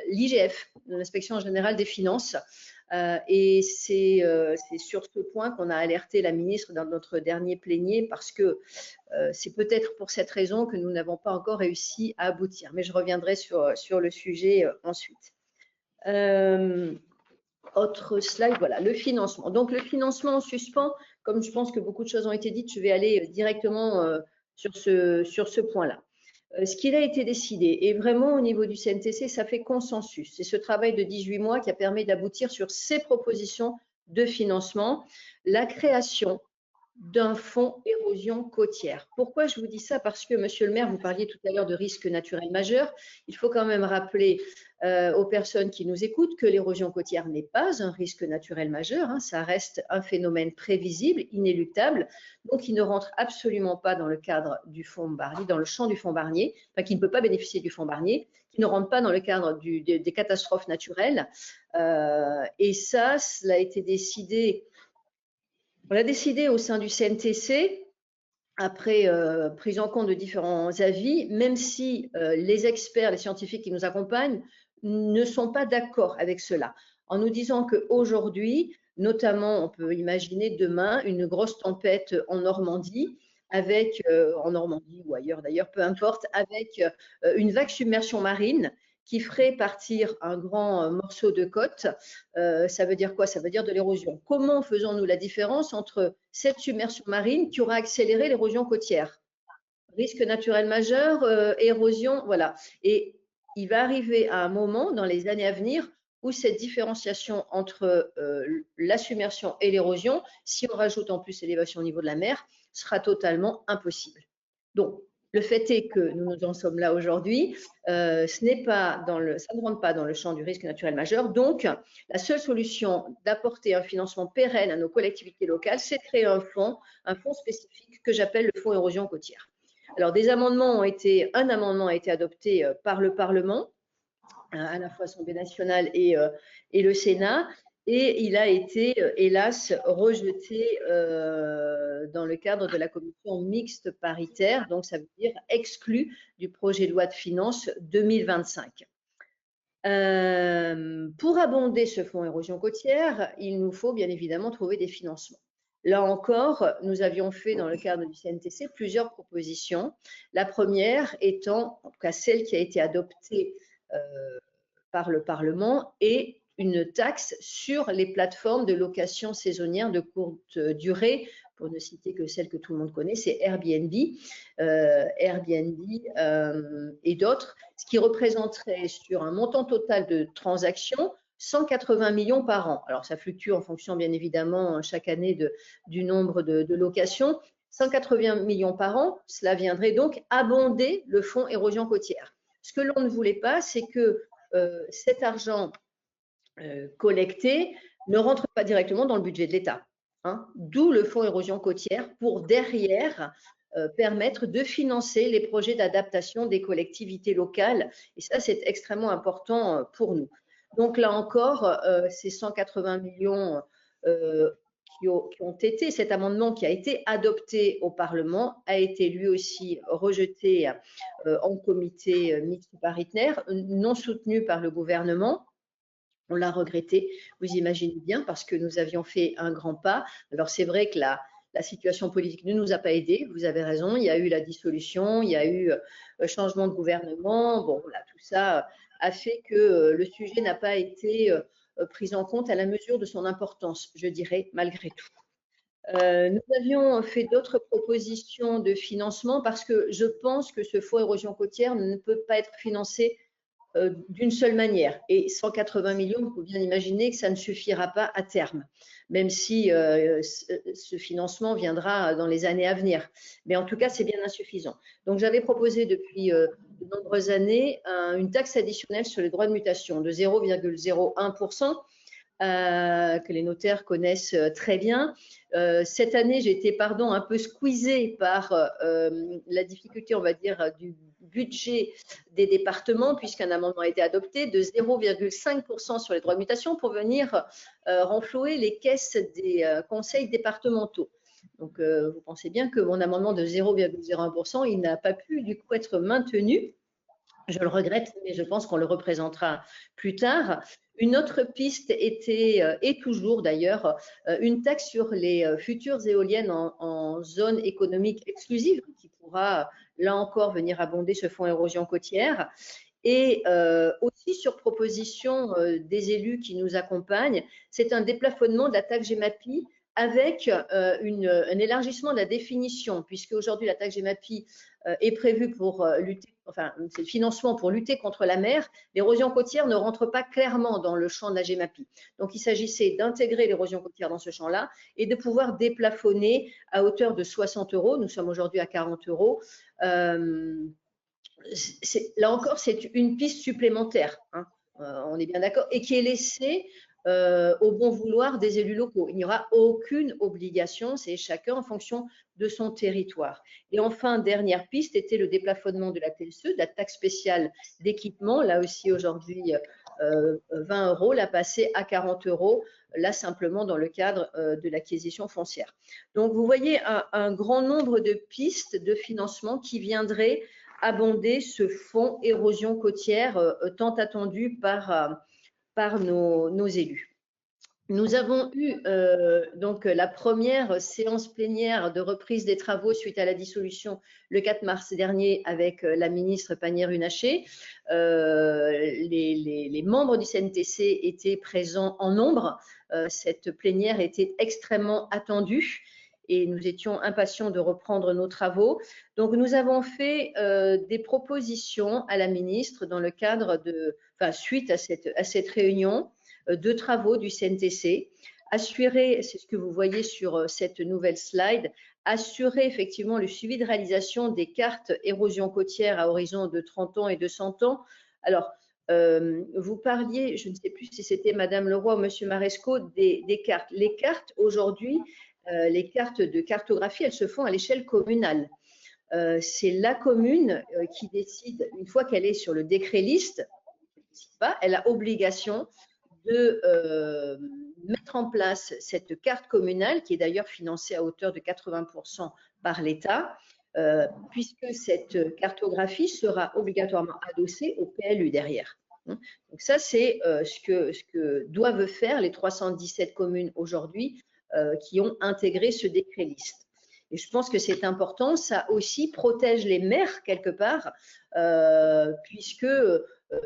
l'IGF, l'Inspection générale des finances. Et c'est sur ce point qu'on a alerté la ministre dans notre dernier plénier parce que c'est peut-être pour cette raison que nous n'avons pas encore réussi à aboutir. Mais je reviendrai sur le sujet ensuite. Autre slide, voilà, le financement. Donc, le financement en suspens, comme je pense que beaucoup de choses ont été dites, je vais aller directement sur ce point-là. Ce qu'il a été décidé, et vraiment au niveau du CNTC, ça fait consensus. C'est ce travail de 18 mois qui a permis d'aboutir sur ces propositions de financement, la création d'un fonds érosion côtière. Pourquoi je vous dis ça? Parce que, Monsieur le maire, vous parliez tout à l'heure de risques naturels majeurs. Il faut quand même rappeler aux personnes qui nous écoutent que l'érosion côtière n'est pas un risque naturel majeur. Ça reste un phénomène prévisible, inéluctable, donc qui ne rentre absolument pas dans le cadre du fonds Barnier, dans le champ du fonds Barnier, enfin qui ne peut pas bénéficier du fonds Barnier, qui ne rentre pas dans le cadre des catastrophes naturelles. Et ça, cela a été décidé. On l'a décidé au sein du CNTC, après prise en compte de différents avis, même si les experts, les scientifiques qui nous accompagnent ne sont pas d'accord avec cela, en nous disant qu'aujourd'hui, notamment, on peut imaginer demain une grosse tempête en Normandie, en Normandie ou ailleurs d'ailleurs, peu importe, avec une vague submersion marine qui ferait partir un grand morceau de côte. Ça veut dire quoi? Ça veut dire de l'érosion. Comment faisons-nous la différence entre cette submersion marine qui aura accéléré l'érosion côtière? Risque naturel majeur, érosion, voilà. Et il va arriver à un moment dans les années à venir où cette différenciation entre la submersion et l'érosion, si on rajoute en plus l'élévation au niveau de la mer, sera totalement impossible. Donc, Le fait est que nous en sommes là aujourd'hui, ça ne rentre pas dans le champ du risque naturel majeur. Donc, la seule solution d'apporter un financement pérenne à nos collectivités locales, c'est de créer un fonds spécifique que j'appelle le fonds érosion côtière. Alors, un amendement a été adopté par le Parlement, à la fois l'Assemblée nationale et le Sénat, et il a été, hélas, rejeté dans le cadre de la commission mixte paritaire, donc ça veut dire exclu du projet de loi de finances 2025. Pour abonder ce fonds érosion côtière, il nous faut bien évidemment trouver des financements. Là encore, nous avions fait dans le cadre du CNTC plusieurs propositions. La première étant, en tout cas celle qui a été adoptée par le Parlement, et une taxe sur les plateformes de location saisonnière de courte durée, pour ne citer que celle que tout le monde connaît, c'est Airbnb, et d'autres, ce qui représenterait sur un montant total de transactions 180 millions par an. Alors ça fluctue en fonction bien évidemment chaque année du nombre de locations. 180 millions par an, cela viendrait donc abonder le fonds érosion côtière. Ce que l'on ne voulait pas, c'est que cet argent collecté ne rentre pas directement dans le budget de l'État. Hein, d'où le fonds érosion côtière pour derrière permettre de financer les projets d'adaptation des collectivités locales. Et ça, c'est extrêmement important pour nous. Donc là encore, ces 180 millions qui ont été, cet amendement qui a été adopté au Parlement a été lui aussi rejeté en comité mixte paritaire, non soutenu par le gouvernement. On l'a regretté, vous imaginez bien, parce que nous avions fait un grand pas. Alors c'est vrai que la situation politique ne nous a pas aidés, vous avez raison, il y a eu la dissolution, il y a eu changement de gouvernement, bon voilà, tout ça a fait que le sujet n'a pas été pris en compte à la mesure de son importance, je dirais, malgré tout. Nous avions fait d'autres propositions de financement parce que je pense que ce fonds érosion côtière ne peut pas être financé d'une seule manière. Et 180 millions, il faut bien imaginer que ça ne suffira pas à terme, même si ce financement viendra dans les années à venir. Mais en tout cas, c'est bien insuffisant. Donc, j'avais proposé depuis de nombreuses années une taxe additionnelle sur les droits de mutation de 0,01%. Que les notaires connaissent très bien. Cette année, j'ai été un peu squeezée par la difficulté, on va dire, du budget des départements, puisqu'un amendement a été adopté de 0,5% sur les droits de mutation pour venir renflouer les caisses des conseils départementaux. Donc, vous pensez bien que mon amendement de 0,01%, il n'a pas pu du coup être maintenu. Je le regrette, mais je pense qu'on le représentera plus tard. Une autre piste était, et toujours d'ailleurs, une taxe sur les futures éoliennes en zone économique exclusive, qui pourra, là encore, venir abonder ce fonds érosion côtière. Et aussi sur proposition des élus qui nous accompagnent, c'est un déplafonnement de la taxe Gemapi avec un élargissement de la définition, puisque aujourd'hui la taxe Gemapi est prévue pour lutter, enfin c'est le financement pour lutter contre la mer. L'érosion côtière ne rentre pas clairement dans le champ de la Gemapi. Donc il s'agissait d'intégrer l'érosion côtière dans ce champ-là et de pouvoir déplafonner à hauteur de 60 €. Nous sommes aujourd'hui à 40 €. Là encore, c'est une piste supplémentaire, hein, on est bien d'accord, et qui est laissée au bon vouloir des élus locaux. Il n'y aura aucune obligation, c'est chacun en fonction de son territoire. Et enfin, dernière piste était le déplafonnement de la TSE, de la taxe spéciale d'équipement, là aussi aujourd'hui 20 €, la passer à 40 €, là simplement dans le cadre de l'acquisition foncière. Donc vous voyez un grand nombre de pistes de financement qui viendraient abonder ce fonds érosion côtière tant attendu par nos élus. Nous avons eu donc la première séance plénière de reprise des travaux suite à la dissolution le 4 mars dernier avec la ministre Pannier-Runacher. Les membres du CNTC étaient présents en nombre. Cette plénière était extrêmement attendue et nous étions impatients de reprendre nos travaux. Donc, nous avons fait des propositions à la ministre dans le cadre suite à cette réunion de travaux du CNTC. assurer, c'est ce que vous voyez sur cette nouvelle slide, assurer effectivement le suivi de réalisation des cartes érosion côtière à horizon de 30 ans et de 100 ans. Alors, vous parliez, je ne sais plus si c'était Madame Leroy ou Monsieur Maresco, des cartes. Les cartes aujourd'hui, les cartes de cartographie, elles se font à l'échelle communale. C'est la commune qui décide, une fois qu'elle est sur le décret liste, elle a obligation de mettre en place cette carte communale, qui est d'ailleurs financée à hauteur de 80% par l'État, puisque cette cartographie sera obligatoirement adossée au PLU derrière. Donc ça, c'est ce que doivent faire les 317 communes aujourd'hui qui ont intégré ce décret liste. Et je pense que c'est important, ça aussi protège les maires quelque part, puisque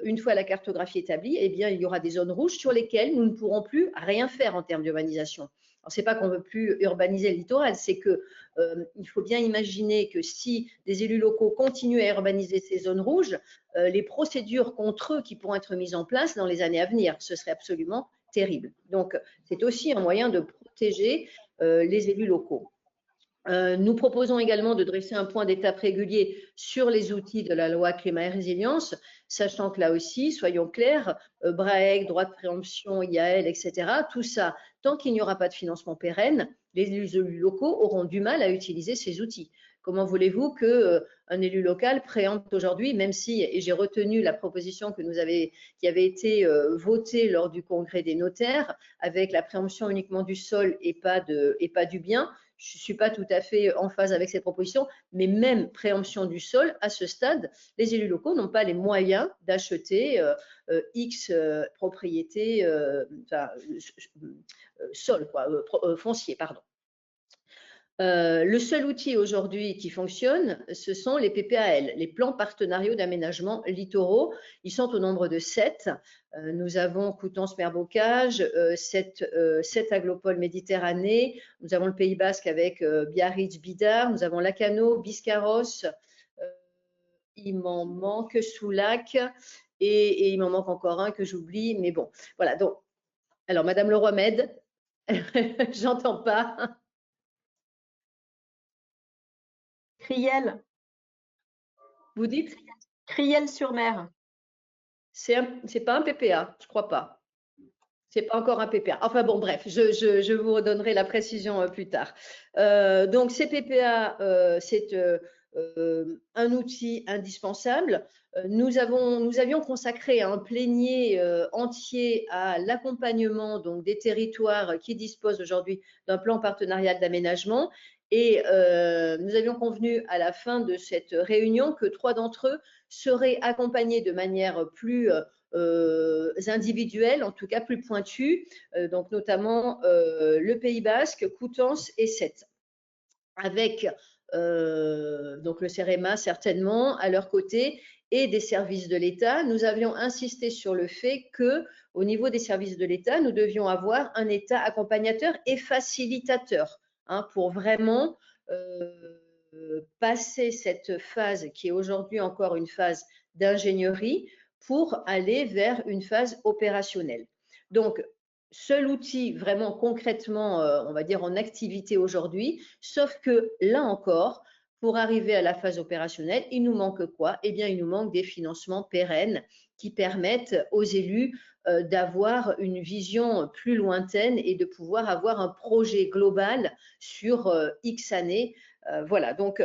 une fois la cartographie établie, eh bien, il y aura des zones rouges sur lesquelles nous ne pourrons plus rien faire en termes d'urbanisation. Alors, ce n'est pas qu'on ne veut plus urbaniser le littoral, c'est qu'il faut bien imaginer que si des élus locaux continuent à urbaniser ces zones rouges, les procédures contre eux qui pourront être mises en place dans les années à venir, ce serait absolument terrible. Donc, c'est aussi un moyen de protéger les élus locaux. Nous proposons également de dresser un point d'étape régulier sur les outils de la loi climat et résilience, sachant que là aussi, soyons clairs, BRAEC, droit de préemption, IAL, etc., tout ça, tant qu'il n'y aura pas de financement pérenne, les élus locaux auront du mal à utiliser ces outils. Comment voulez-vous qu'un élu local préempte aujourd'hui, même si, et j'ai retenu la proposition qui avait été votée lors du congrès des notaires, avec la préemption uniquement du sol et pas du bien. Je ne suis pas tout à fait en phase avec cette proposition, mais même préemption du sol, à ce stade, les élus locaux n'ont pas les moyens d'acheter X propriétés, sol, foncier, pardon. Le seul outil aujourd'hui qui fonctionne, ce sont les PPAL, les plans partenariaux d'aménagement littoraux. Ils sont au nombre de 7. Nous avons Coutances-Mer-Bocage, 7 aglopoles Méditerranée. Nous avons le Pays Basque avec Biarritz-Bidart. Nous avons Lacano, Biscarrosse. Il m'en manque Soulac et il m'en manque encore un que j'oublie. Mais bon, voilà. Donc, alors, Madame Leroy m'aide. J'entends pas. Criel. Vous dites? Criel-sur-Mer. C'est pas un PPA, je crois pas. C'est pas encore un PPA. Enfin bon, bref, je vous redonnerai la précision plus tard. Donc ces PPA, c'est un outil indispensable. Nous avions consacré un plénier entier à l'accompagnement donc des territoires qui disposent aujourd'hui d'un plan partenarial d'aménagement. Et nous avions convenu à la fin de cette réunion que 3 d'entre eux seraient accompagnés de manière plus individuelle, en tout cas plus pointue, donc notamment le Pays Basque, Coutances et Sète, avec donc le CEREMA certainement à leur côté et des services de l'État. Nous avions insisté sur le fait que, au niveau des services de l'État, nous devions avoir un État accompagnateur et facilitateur. Pour vraiment passer cette phase qui est aujourd'hui encore une phase d'ingénierie pour aller vers une phase opérationnelle. Donc, seul outil vraiment concrètement, on va dire en activité aujourd'hui, sauf que là encore, pour arriver à la phase opérationnelle, il nous manque quoi? Eh bien, il nous manque des financements pérennes qui permettent aux élus d'avoir une vision plus lointaine et de pouvoir avoir un projet global sur X années. Voilà, donc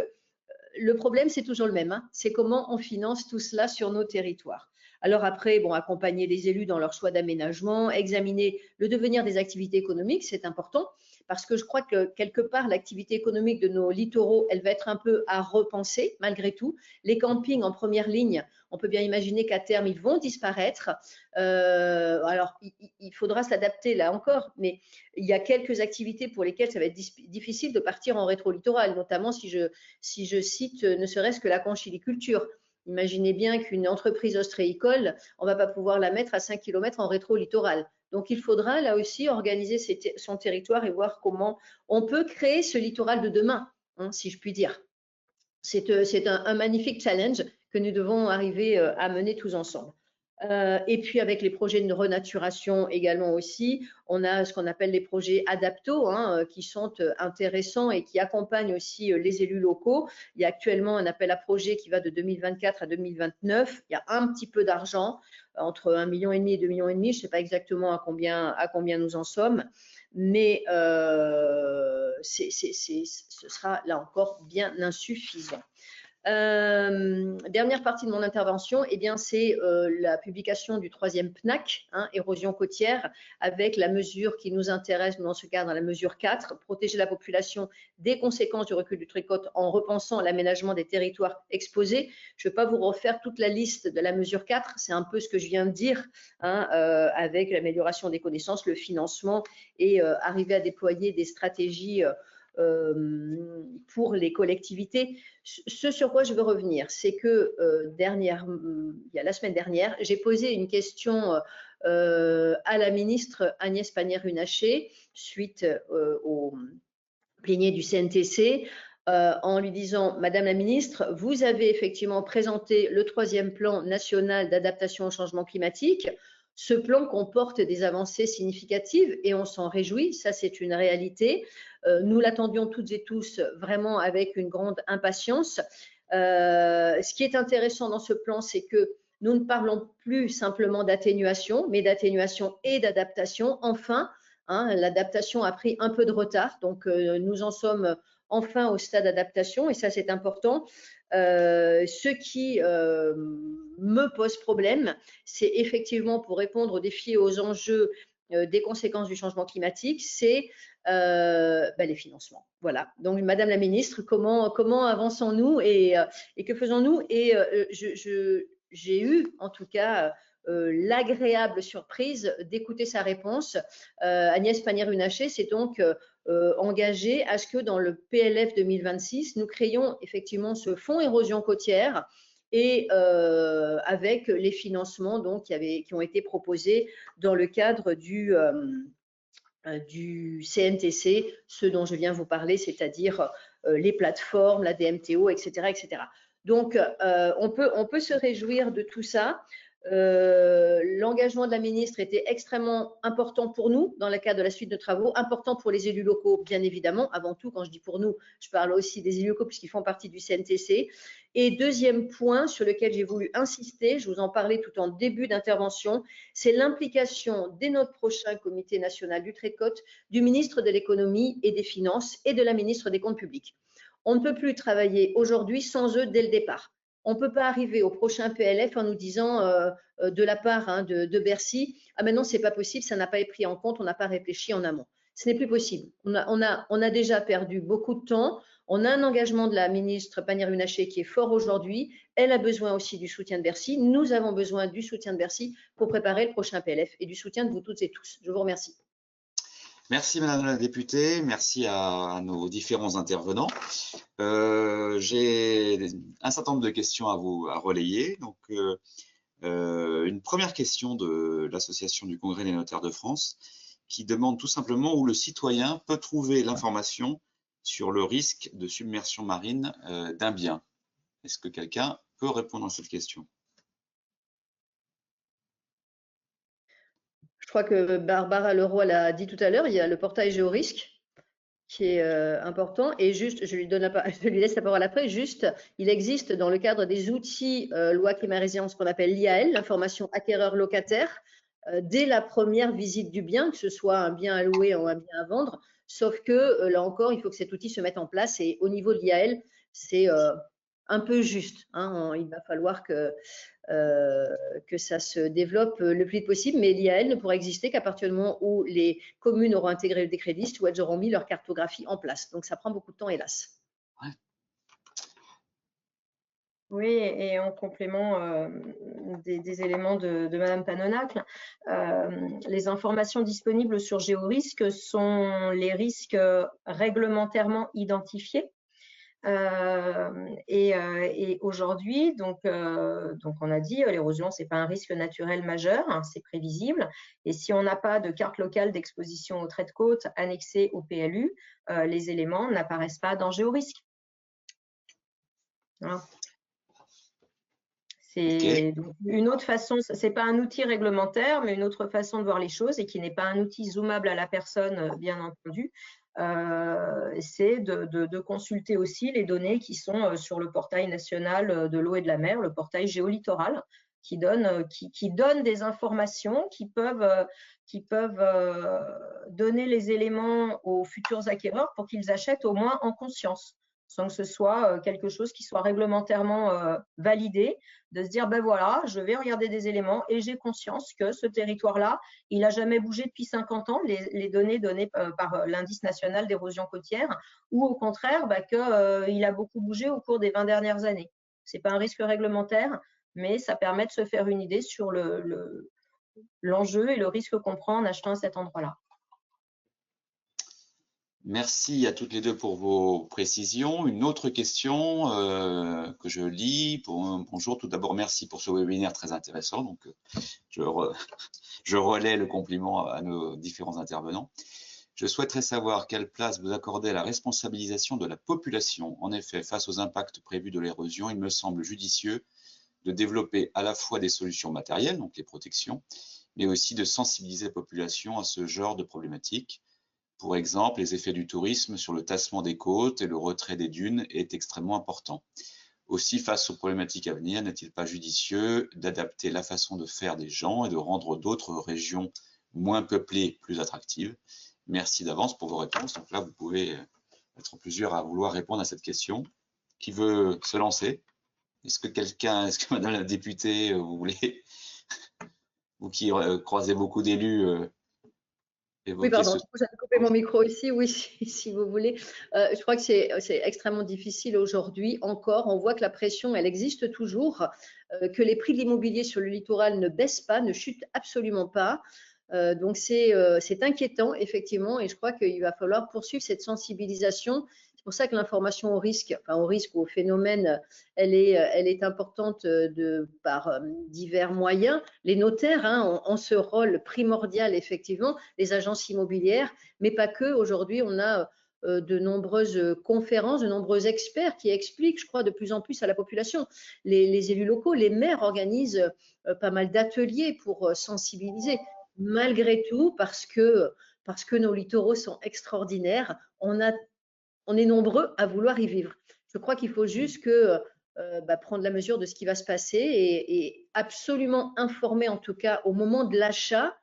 le problème, c'est toujours le même, c'est comment on finance tout cela sur nos territoires. Alors après, bon, accompagner les élus dans leur choix d'aménagement, examiner le devenir des activités économiques, c'est important, parce que je crois que quelque part, l'activité économique de nos littoraux, elle va être un peu à repenser malgré tout. Les campings en première ligne, on peut bien imaginer qu'à terme, ils vont disparaître. Alors, il faudra s'adapter là encore, mais il y a quelques activités pour lesquelles ça va être difficile de partir en rétro-littoral, notamment si je cite ne serait-ce que la conchiliculture. Imaginez bien qu'une entreprise ostréicole, on ne va pas pouvoir la mettre à 5 km en rétro-littoral. Donc, il faudra là aussi organiser son territoire et voir comment on peut créer ce littoral de demain, si je puis dire. C'est un magnifique challenge que nous devons arriver à mener tous ensemble. Et puis avec les projets de renaturation également aussi, on a ce qu'on appelle les projets adapto, hein, qui sont intéressants et qui accompagnent aussi les élus locaux. Il y a actuellement un appel à projet qui va de 2024 à 2029. Il y a un petit peu d'argent, entre 1,5 million et 2,5 millions. Je ne sais pas exactement à combien nous en sommes, mais ce sera là encore bien insuffisant. Dernière partie de mon intervention, eh bien, c'est la publication du 3e PNAC, hein, érosion côtière, avec la mesure qui nous intéresse dans ce cadre, la mesure 4, protéger la population des conséquences du recul du trait de côte en repensant l'aménagement des territoires exposés. Je ne vais pas vous refaire toute la liste de la mesure 4, c'est un peu ce que je viens de dire, hein, avec l'amélioration des connaissances, le financement et arriver à déployer des stratégies pour les collectivités. Ce sur quoi je veux revenir, c'est que il y a la semaine dernière, j'ai posé une question à la ministre Agnès Pannier-Runacher suite au plénier du CNTC, en lui disant: Madame la ministre, vous avez effectivement présenté le 3e plan national d'adaptation au changement climatique. Ce plan comporte des avancées significatives et on s'en réjouit, ça c'est une réalité. Nous l'attendions toutes et tous vraiment avec une grande impatience. Ce qui est intéressant dans ce plan, c'est que nous ne parlons plus simplement d'atténuation, mais d'atténuation et d'adaptation. Enfin, hein, l'adaptation a pris un peu de retard, donc nous en sommes enfin au stade d'adaptation et ça c'est important. Ce qui me pose problème, c'est effectivement, pour répondre aux défis et aux enjeux des conséquences du changement climatique, c'est les financements. Voilà. Donc, Madame la Ministre, comment avançons-nous et que faisons-nous? Et j'ai eu, en tout cas, l'agréable surprise d'écouter sa réponse. Agnès Pannier-Runacher s'est donc engagée à ce que dans le PLF 2026, nous créions effectivement ce fonds érosion côtière et avec les financements donc, qui ont été proposés dans le cadre du CNTC, ce dont je viens vous parler, c'est-à-dire les plateformes, la DMTO, etc. etc. Donc, on peut se réjouir de tout ça. L'engagement de la ministre était extrêmement important pour nous dans le cadre de la suite de travaux, important pour les élus locaux, bien évidemment. Avant tout, quand je dis pour nous, je parle aussi des élus locaux puisqu'ils font partie du CNTC. Et deuxième point sur lequel j'ai voulu insister, je vous en parlais tout en début d'intervention, c'est l'implication dès notre prochain comité national du trait de côte du ministre de l'économie et des finances et de la ministre des comptes publics. On ne peut plus travailler aujourd'hui sans eux dès le départ. On ne peut pas arriver au prochain PLF en nous disant de la part de Bercy, ah mais non, c'est pas possible, ça n'a pas été pris en compte, on n'a pas réfléchi en amont. Ce n'est plus possible. On a déjà perdu beaucoup de temps. On a un engagement de la ministre Pannier-Runacher qui est fort aujourd'hui. Elle a besoin aussi du soutien de Bercy. Nous avons besoin du soutien de Bercy pour préparer le prochain PLF et du soutien de vous toutes et tous. Je vous remercie. Merci Madame la députée, merci à nos différents intervenants. J'ai un certain nombre de questions à relayer. Donc, une première question de l'Association du Congrès des notaires de France qui demande tout simplement où le citoyen peut trouver l'information sur le risque de submersion marine d'un bien. Est-ce que quelqu'un peut répondre à cette question? Je crois que Barbara Leroy l'a dit tout à l'heure, il y a le portail Géorisque qui est important. Et juste, je lui laisse la parole après, juste, il existe dans le cadre des outils loi climat résilience qu'on appelle l'IAL, l'information acquéreur-locataire, dès la première visite du bien, que ce soit un bien à louer ou un bien à vendre, sauf que là encore, il faut que cet outil se mette en place et au niveau de l'IAL, c'est un peu juste. Hein, il va falloir que ça se développe le plus vite possible, mais l'IAL ne pourra exister qu'à partir du moment où les communes auront intégré le décret de liste ou elles auront mis leur cartographie en place. Donc ça prend beaucoup de temps, hélas. Ouais. Oui, et en complément des éléments de Madame Panonacle, les informations disponibles sur Géorisque sont les risques réglementairement identifiés. Et aujourd'hui, donc on a dit, l'érosion, c'est pas un risque naturel majeur, hein, c'est prévisible. Et si on n'a pas de carte locale d'exposition au trait de côte annexée au PLU, les éléments n'apparaissent pas dans Géorisque. Voilà. C'est donc une autre façon, c'est pas un outil réglementaire, mais une autre façon de voir les choses et qui n'est pas un outil zoomable à la personne, bien entendu. C'est de consulter aussi les données qui sont sur le portail national de l'eau et de la mer, le portail géolittoral, qui donne des informations qui peuvent donner les éléments aux futurs acquéreurs pour qu'ils achètent au moins en conscience, sans que ce soit quelque chose qui soit réglementairement validé, de se dire, ben voilà, je vais regarder des éléments et j'ai conscience que ce territoire-là, il n'a jamais bougé depuis 50 ans, les données données par l'indice national d'érosion côtière, ou au contraire, qu'il a beaucoup bougé au cours des 20 dernières années. Ce n'est pas un risque réglementaire, mais ça permet de se faire une idée sur l'enjeu et le risque qu'on prend en achetant à cet endroit-là. Merci à toutes les deux pour vos précisions. Une autre question que je lis. Bonjour, tout d'abord, merci pour ce webinaire très intéressant. Donc, je relais le compliment à nos différents intervenants. Je souhaiterais savoir quelle place vous accordez à la responsabilisation de la population. En effet, face aux impacts prévus de l'érosion, il me semble judicieux de développer à la fois des solutions matérielles, donc les protections, mais aussi de sensibiliser la population à ce genre de problématiques. Pour exemple, les effets du tourisme sur le tassement des côtes et le retrait des dunes est extrêmement important. Aussi, face aux problématiques à venir, n'est-il pas judicieux d'adapter la façon de faire des gens et de rendre d'autres régions moins peuplées plus attractives? Merci d'avance pour vos réponses. Donc là, vous pouvez être plusieurs à vouloir répondre à cette question. Qui veut se lancer? Est-ce que Madame la députée, vous voulez, vous qui croisez beaucoup d'élus, oui, pardon, j'ai coupé mon micro ici, oui, si vous voulez. Je crois que c'est extrêmement difficile aujourd'hui encore. On voit que la pression, elle existe toujours, que les prix de l'immobilier sur le littoral ne baissent pas, ne chutent absolument pas. Donc, c'est inquiétant, effectivement, et je crois qu'il va falloir poursuivre cette sensibilisation. C'est pour ça que l'information au risque ou au phénomène, elle est importante par divers moyens. Les notaires ont ce rôle primordial, effectivement, les agences immobilières, mais pas que. Aujourd'hui, on a de nombreuses conférences, de nombreux experts qui expliquent, je crois, de plus en plus à la population. Les élus locaux, les maires organisent pas mal d'ateliers pour sensibiliser. Malgré tout, parce que nos littoraux sont extraordinaires, on est nombreux à vouloir y vivre. Je crois qu'il faut juste prendre la mesure de ce qui va se passer et absolument informer, en tout cas au moment de l'achat,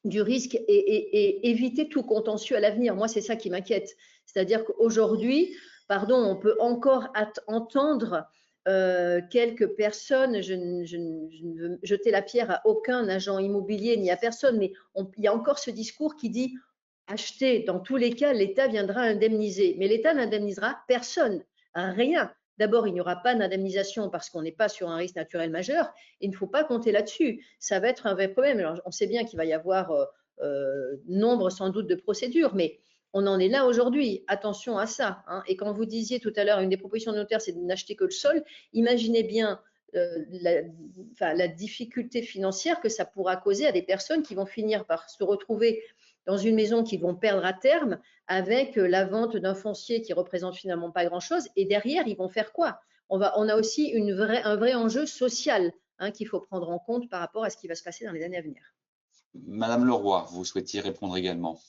du risque et éviter tout contentieux à l'avenir. Moi, c'est ça qui m'inquiète. C'est-à-dire qu'aujourd'hui, on peut encore entendre quelques personnes, je ne veux jeter la pierre à aucun agent immobilier ni à personne, mais il y a encore ce discours qui dit acheter, dans tous les cas, l'État viendra indemniser. Mais l'État n'indemnisera personne, rien. D'abord, il n'y aura pas d'indemnisation parce qu'on n'est pas sur un risque naturel majeur. Il ne faut pas compter là-dessus. Ça va être un vrai problème. Alors, on sait bien qu'il va y avoir nombre sans doute de procédures, mais on en est là aujourd'hui. Attention à ça. Et quand vous disiez tout à l'heure, une des propositions de notaire, c'est de n'acheter que le sol, imaginez bien la difficulté financière que ça pourra causer à des personnes qui vont finir par se retrouver dans une maison qu'ils vont perdre à terme avec la vente d'un foncier qui représente finalement pas grand-chose. Et derrière, ils vont faire quoi? On a aussi un vrai enjeu social qu'il faut prendre en compte par rapport à ce qui va se passer dans les années à venir. Madame Leroy, vous souhaitiez répondre également?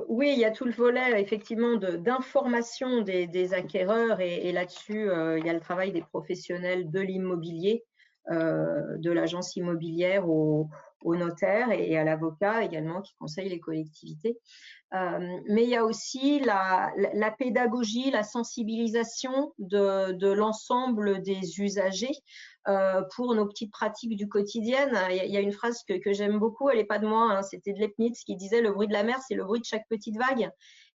Oui, il y a tout le volet effectivement d'information des acquéreurs et là-dessus, il y a le travail des professionnels de l'immobilier, de l'agence immobilière au notaire et à l'avocat également qui conseille les collectivités. Mais il y a aussi la pédagogie, la sensibilisation de l'ensemble des usagers pour nos petites pratiques du quotidien. Il y a une phrase que j'aime beaucoup, elle n'est pas de moi, c'était de Leibniz qui disait « Le bruit de la mer, c'est le bruit de chaque petite vague ».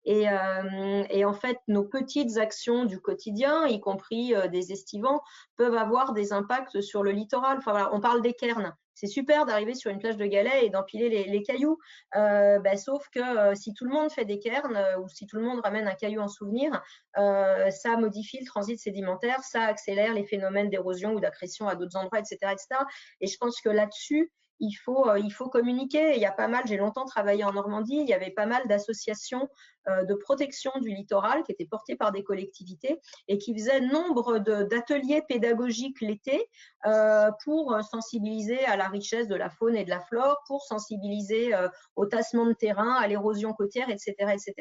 Et en fait, nos petites actions du quotidien, y compris des estivants, peuvent avoir des impacts sur le littoral. Enfin, voilà, on parle des cairns. C'est super d'arriver sur une plage de galets et d'empiler les cailloux. Sauf que si tout le monde fait des cairns ou si tout le monde ramène un caillou en souvenir, ça modifie le transit sédimentaire, ça accélère les phénomènes d'érosion ou d'accrétion à d'autres endroits, etc., etc. Et je pense que là-dessus, il faut communiquer. Il y a pas mal, j'ai longtemps travaillé en Normandie, il y avait pas mal d'associations de protection du littoral qui étaient portées par des collectivités et qui faisaient nombre d'ateliers pédagogiques l'été pour sensibiliser à la richesse de la faune et de la flore, pour sensibiliser au tassement de terrain, à l'érosion côtière, etc., etc.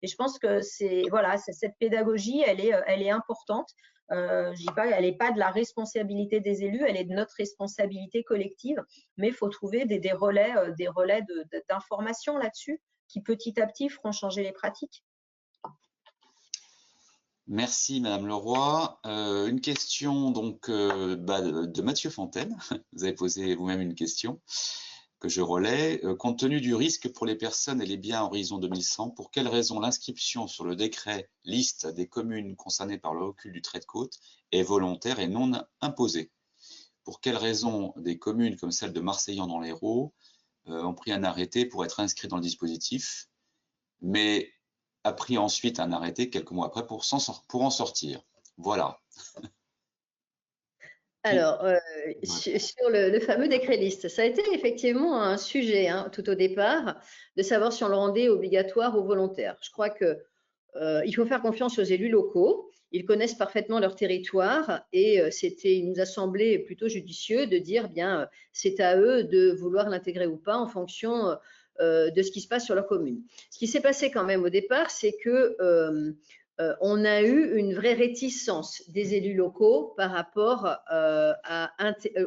Et je pense que cette pédagogie, elle est importante. Je dis pas, elle n'est pas de la responsabilité des élus, elle est de notre responsabilité collective, mais il faut trouver des relais d'information là-dessus qui petit à petit feront changer les pratiques. Merci Madame Leroy. Une question donc de Mathieu Fontaine. Vous avez posé vous-même une question que je relais. Compte tenu du risque pour les personnes et les biens à horizon 2100, pour quelles raisons l'inscription sur le décret liste des communes concernées par le recul du trait de côte est volontaire et non imposée? Pour quelles raisons des communes comme celle de Marseillan dans l'Hérault ont pris un arrêté pour être inscrits dans le dispositif, mais a pris ensuite un arrêté quelques mois après pour en sortir? Voilà. Alors, sur le fameux décret liste, ça a été effectivement un sujet tout au départ, de savoir si on le rendait obligatoire ou volontaire. Je crois que il faut faire confiance aux élus locaux. Ils connaissent parfaitement leur territoire et il nous a semblé plutôt judicieux de dire, bien, c'est à eux de vouloir l'intégrer ou pas en fonction de ce qui se passe sur leur commune. Ce qui s'est passé quand même au départ, c'est que on a eu une vraie réticence des élus locaux par rapport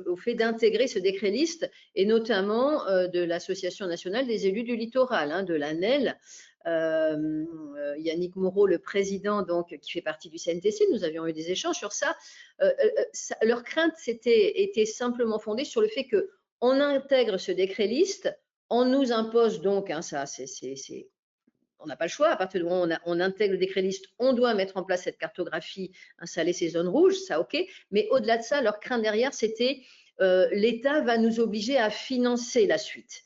au fait d'intégrer ce décret liste, et notamment de l'Association nationale des élus du littoral, de l'ANEL. Yannick Moreau, le président, donc, qui fait partie du CNTC, nous avions eu des échanges sur ça. Leur crainte était simplement fondée sur le fait qu'on intègre ce décret liste, on nous impose donc, on n'a pas le choix, à partir du moment où on intègre le décret liste, on doit mettre en place cette cartographie, installer ces zones rouges, ça ok, mais au-delà de ça, leur crainte derrière, c'était l'État va nous obliger à financer la suite.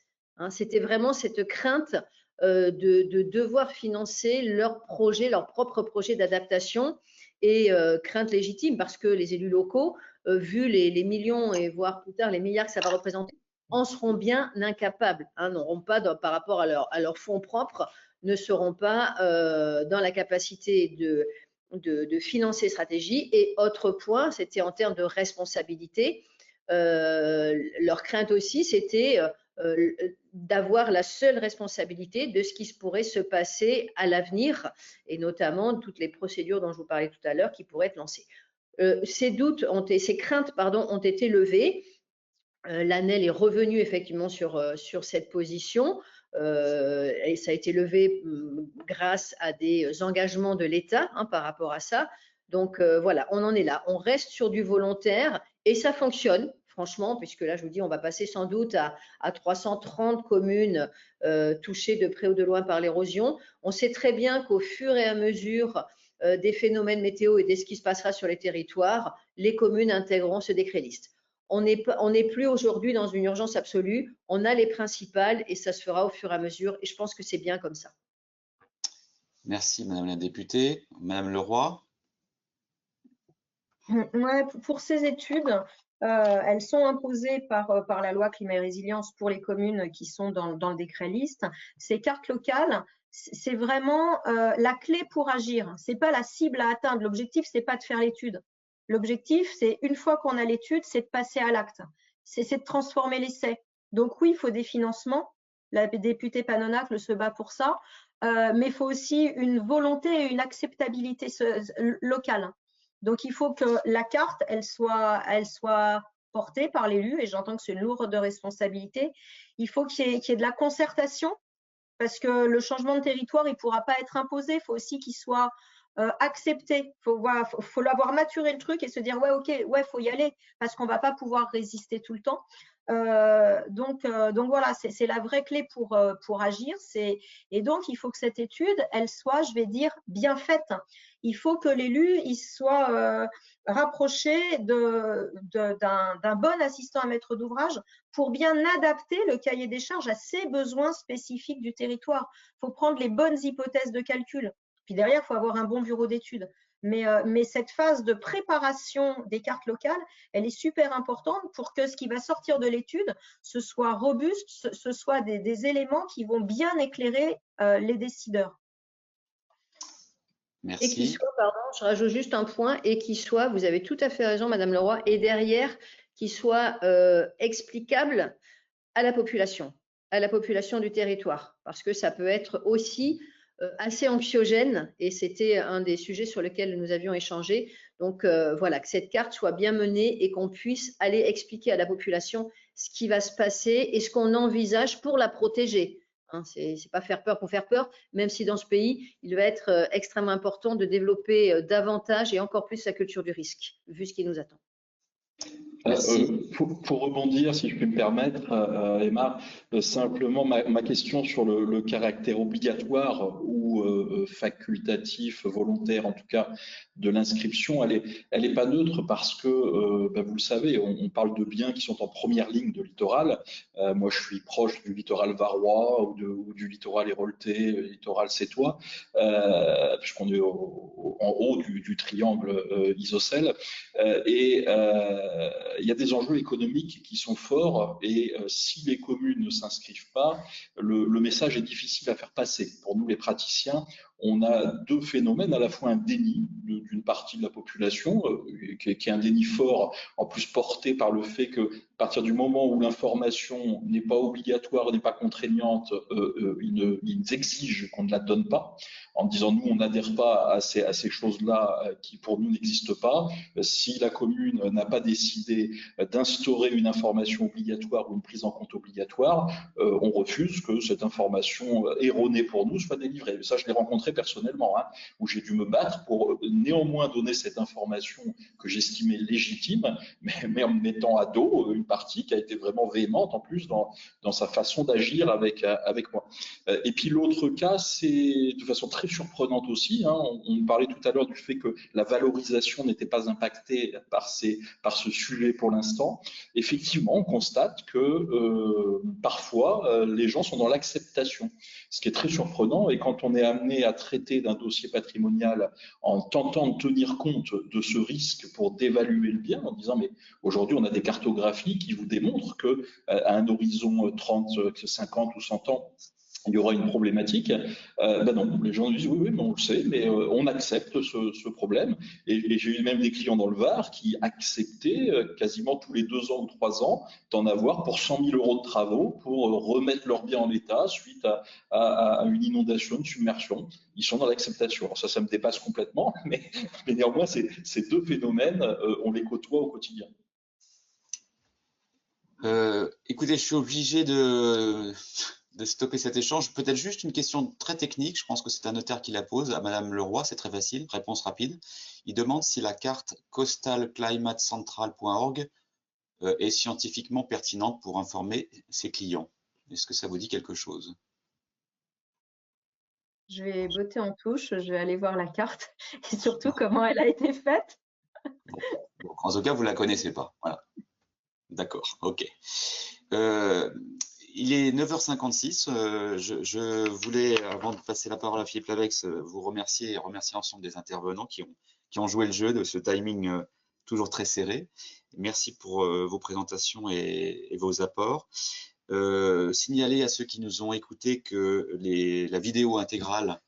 C'était vraiment cette crainte de devoir financer leur propre projet d'adaptation, et crainte légitime parce que les élus locaux, vu les millions et voire plus tard les milliards que ça va représenter, en seront bien incapables, n'auront pas, par rapport à leurs fonds propres, ne seront pas dans la capacité de financer stratégie. Et autre point, c'était en termes de responsabilité. Leur crainte aussi, c'était d'avoir la seule responsabilité de ce qui pourrait se passer à l'avenir, et notamment toutes les procédures dont je vous parlais tout à l'heure qui pourraient être lancées. Ces craintes ont été levées. L'ANEL est revenu effectivement sur cette position, et ça a été levé grâce à des engagements de l'État par rapport à ça. Donc voilà, on en est là. On reste sur du volontaire et ça fonctionne, franchement, puisque là, je vous dis, on va passer sans doute à 330 communes touchées de près ou de loin par l'érosion. On sait très bien qu'au fur et à mesure des phénomènes météo et de ce qui se passera sur les territoires, les communes intégreront ce décret liste. On n'est plus aujourd'hui dans une urgence absolue, on a les principales et ça se fera au fur et à mesure, et je pense que c'est bien comme ça. Merci Madame la députée. Madame Leroy. Ouais, pour ces études, elles sont imposées par la loi climat et résilience pour les communes qui sont dans le décret liste. Ces cartes locales, c'est vraiment la clé pour agir. C'est pas la cible à atteindre. L'objectif, c'est pas de faire l'étude. L'objectif, c'est une fois qu'on a l'étude, c'est de passer à l'acte. C'est de transformer l'essai. Donc oui, il faut des financements. La députée Panonacle se bat pour ça. Mais il faut aussi une volonté et une acceptabilité locale. Donc, il faut que la carte, elle soit portée par l'élu, et j'entends que c'est une lourde responsabilité. Il faut qu'il y ait de la concertation, parce que le changement de territoire, il ne pourra pas être imposé. Il faut aussi qu'il soit accepté. Il faut l'avoir maturé le truc et se dire, ouais, ok, ouais, faut y aller, parce qu'on ne va pas pouvoir résister tout le temps. Donc voilà, c'est la vraie clé pour agir. Et donc, il faut que cette étude, elle soit, je vais dire, bien faite. Il faut que l'élu il soit rapproché d'un bon assistant à maître d'ouvrage pour bien adapter le cahier des charges à ses besoins spécifiques du territoire. Il faut prendre les bonnes hypothèses de calcul. Puis derrière, il faut avoir un bon bureau d'études. Mais cette phase de préparation des cartes locales, elle est super importante pour que ce qui va sortir de l'étude, ce soit robuste, ce soit des éléments qui vont bien éclairer les décideurs. Merci. Et qui soit, pardon, je rajoute juste un point, et qui soit, vous avez tout à fait raison, Madame Leroy, et derrière, qui soit explicable à la population du territoire, parce que ça peut être aussi assez anxiogène, et c'était un des sujets sur lesquels nous avions échangé. Donc voilà, que cette carte soit bien menée et qu'on puisse aller expliquer à la population ce qui va se passer et ce qu'on envisage pour la protéger. Hein, c'est pas faire peur pour faire peur, même si dans ce pays, il va être extrêmement important de développer davantage et encore plus la culture du risque, vu ce qui nous attend. Pour rebondir, si je puis me permettre, Emma, simplement ma question sur le caractère obligatoire ou facultatif, volontaire en tout cas, de l'inscription, elle est pas neutre parce que, vous le savez, on parle de biens qui sont en première ligne de littoral. Moi, je suis proche du littoral varois ou du littoral héroltais, littoral sétois, puisqu'on est en haut du triangle isocèle. Il y a des enjeux économiques qui sont forts et si les communes ne s'inscrivent pas, le message est difficile à faire passer. Pour nous, les praticiens, on a deux phénomènes, à la fois un déni d'une partie de la population, qui est un déni fort, en plus porté par le fait que à partir du moment où l'information n'est pas obligatoire, n'est pas contraignante, ils exigent qu'on ne la donne pas, en disant nous, on n'adhère pas à ces choses-là qui pour nous n'existent pas. Si la commune n'a pas décidé d'instaurer une information obligatoire ou une prise en compte obligatoire, on refuse que cette information erronée pour nous soit délivrée. Ça, je l'ai rencontré personnellement, hein, où j'ai dû me battre pour néanmoins donner cette information que j'estimais légitime, mais en me mettant à dos une partie qui a été vraiment véhémente en plus dans sa façon d'agir avec moi. Et puis l'autre cas, c'est de façon très surprenante aussi, hein, on parlait tout à l'heure du fait que la valorisation n'était pas impactée par ce sujet pour l'instant. Effectivement, on constate que parfois les gens sont dans l'acceptation, ce qui est très surprenant. Et quand on est amené à traiter d'un dossier patrimonial en tentant de tenir compte de ce risque pour dévaluer le bien, en disant mais aujourd'hui on a des cartographies qui vous démontrent que à un horizon 30, 50 ou 100 ans, il y aura une problématique. Non, les gens disent oui, mais on le sait, mais on accepte ce problème. Et j'ai eu même des clients dans le Var qui acceptaient quasiment tous les 2 ans ou 3 ans d'en avoir pour 100 000 € de travaux pour remettre leur bien en état suite à une inondation, une submersion. Ils sont dans l'acceptation. Alors ça me dépasse complètement, mais néanmoins, ces deux phénomènes, on les côtoie au quotidien. Écoutez, je suis obligé de stopper cet échange. Peut-être juste une question très technique. Je pense que c'est un notaire qui la pose à Madame Leroy. C'est très facile. Réponse rapide. Il demande si la carte coastalclimatecentral.org est scientifiquement pertinente pour informer ses clients. Est-ce que ça vous dit quelque chose? Je vais botter en touche. Je vais aller voir la carte et surtout comment elle a été faite. Bon, en tout cas, vous la connaissez pas. Voilà. D'accord. OK. Il est 9h56. Je voulais, avant de passer la parole à Philippe Lavex, vous remercier et remercier l'ensemble des intervenants qui ont joué le jeu de ce timing toujours très serré. Merci pour vos présentations et vos apports. Signaler à ceux qui nous ont écoutés que la vidéo intégrale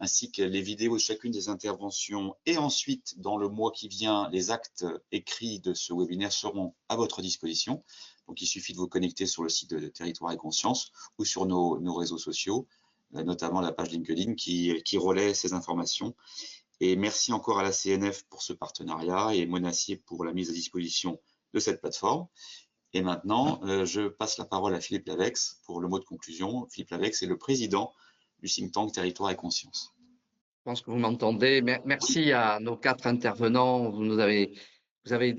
ainsi que les vidéos de chacune des interventions et ensuite, dans le mois qui vient, les actes écrits de ce webinaire seront à votre disposition. Donc, il suffit de vous connecter sur le site de Territoire et Conscience ou sur nos réseaux sociaux, notamment la page LinkedIn qui relaie ces informations. Et merci encore à la CNF pour ce partenariat et Monacier pour la mise à disposition de cette plateforme. Et maintenant, je passe la parole à Philippe Lavex pour le mot de conclusion. Philippe Lavex est le président du think tank Territoire et Conscience. Je pense que vous m'entendez. Merci à nos 4 intervenants. Vous avez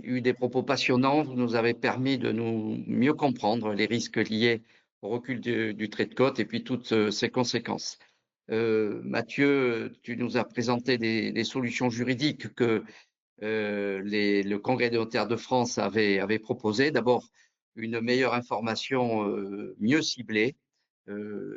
eu des propos passionnants. Vous nous avez permis de nous mieux comprendre les risques liés au recul du trait de côte et puis toutes ses conséquences. Mathieu, tu nous as présenté des solutions juridiques que le Congrès des notaires de France avait proposées. D'abord, une meilleure information mieux ciblée.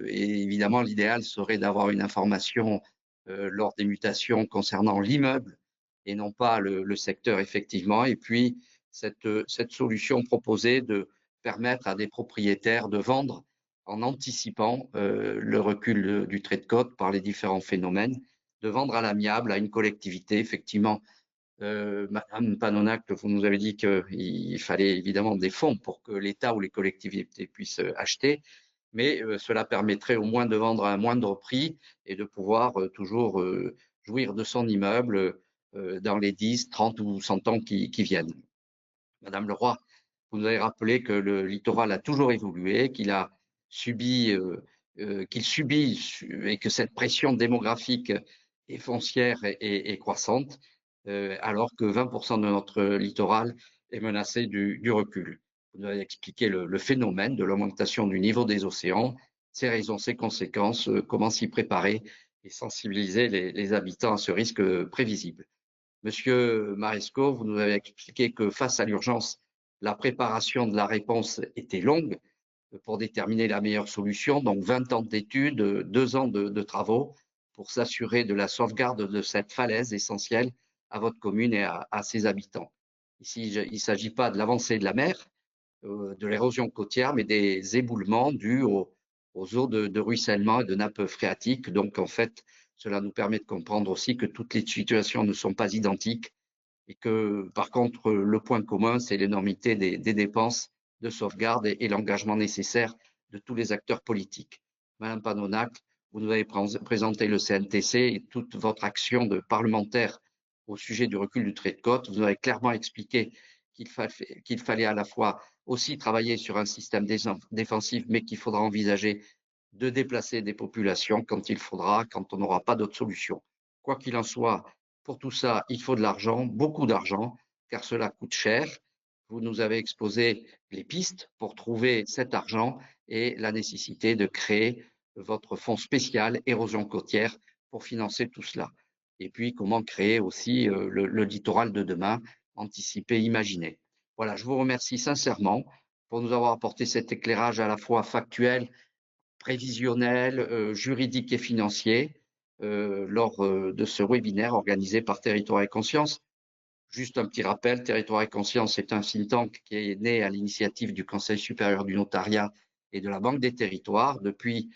Et évidemment, l'idéal serait d'avoir une information lors des mutations concernant l'immeuble et non pas le secteur effectivement. Et puis, cette solution proposée de permettre à des propriétaires de vendre en anticipant le recul du trait de côte par les différents phénomènes, de vendre à l'amiable à une collectivité. Effectivement, Madame Panonac, vous nous avez dit qu'il fallait évidemment des fonds pour que l'État ou les collectivités puissent acheter, mais cela permettrait au moins de vendre à un moindre prix et de pouvoir toujours jouir de son immeuble dans les 10, 30 ou 100 ans qui viennent. Madame Leroy, vous nous avez rappelé que le littoral a toujours évolué, qu'il a subi, qu'il subit et que cette pression démographique et foncière est croissante, alors que 20% de notre littoral est menacé du recul. Vous nous avez expliqué le phénomène de l'augmentation du niveau des océans, ses raisons, ses conséquences, comment s'y préparer et sensibiliser les habitants à ce risque prévisible. Monsieur Maresco, vous nous avez expliqué que face à l'urgence, la préparation de la réponse était longue pour déterminer la meilleure solution, donc 20 ans d'études, 2 ans de travaux pour s'assurer de la sauvegarde de cette falaise essentielle à votre commune et à ses habitants. Ici, il ne s'agit pas de l'avancée de la mer, de l'érosion côtière, mais des éboulements dus aux eaux de ruissellement et de nappes phréatiques. Donc, en fait, cela nous permet de comprendre aussi que toutes les situations ne sont pas identiques et que, par contre, le point commun, c'est l'énormité des dépenses de sauvegarde et l'engagement nécessaire de tous les acteurs politiques. Madame Panonac, vous nous avez présenté le CNTC et toute votre action de parlementaire au sujet du recul du trait de côte. Vous nous avez clairement expliqué qu'il fallait à la fois aussi travailler sur un système défensif, mais qu'il faudra envisager de déplacer des populations quand il faudra, quand on n'aura pas d'autre solution. Quoi qu'il en soit, pour tout ça, il faut de l'argent, beaucoup d'argent, car cela coûte cher. Vous nous avez exposé les pistes pour trouver cet argent et la nécessité de créer votre fonds spécial érosion côtière pour financer tout cela. Et puis, comment créer aussi le littoral de demain, anticipé, imaginé. Voilà, je vous remercie sincèrement pour nous avoir apporté cet éclairage à la fois factuel, prévisionnel, juridique et financier lors de ce webinaire organisé par Territoire et Conscience. Juste un petit rappel, Territoire et Conscience est un think tank qui est né à l'initiative du Conseil supérieur du notariat et de la Banque des Territoires depuis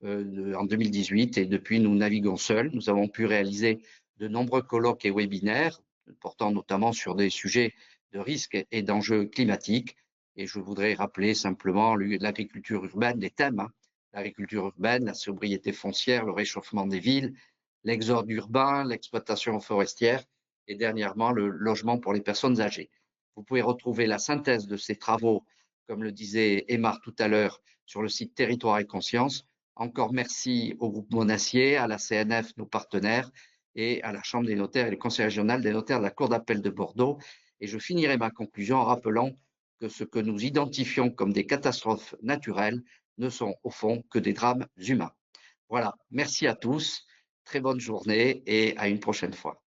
en 2018 et depuis nous naviguons seuls. Nous avons pu réaliser de nombreux colloques et webinaires portant notamment sur des sujets de risques et d'enjeux climatiques. Et je voudrais rappeler simplement l'agriculture urbaine, les thèmes, hein, l'agriculture urbaine, la sobriété foncière, le réchauffement des villes, l'exode urbain, l'exploitation forestière et dernièrement le logement pour les personnes âgées. Vous pouvez retrouver la synthèse de ces travaux, comme le disait Aymar tout à l'heure, sur le site Territoire et Conscience. Encore merci au groupe Monacier, à la CNF, nos partenaires, et à la Chambre des notaires et le Conseil régional des notaires de la Cour d'appel de Bordeaux. Et je finirai ma conclusion en rappelant que ce que nous identifions comme des catastrophes naturelles ne sont au fond que des drames humains. Voilà, merci à tous, très bonne journée et à une prochaine fois.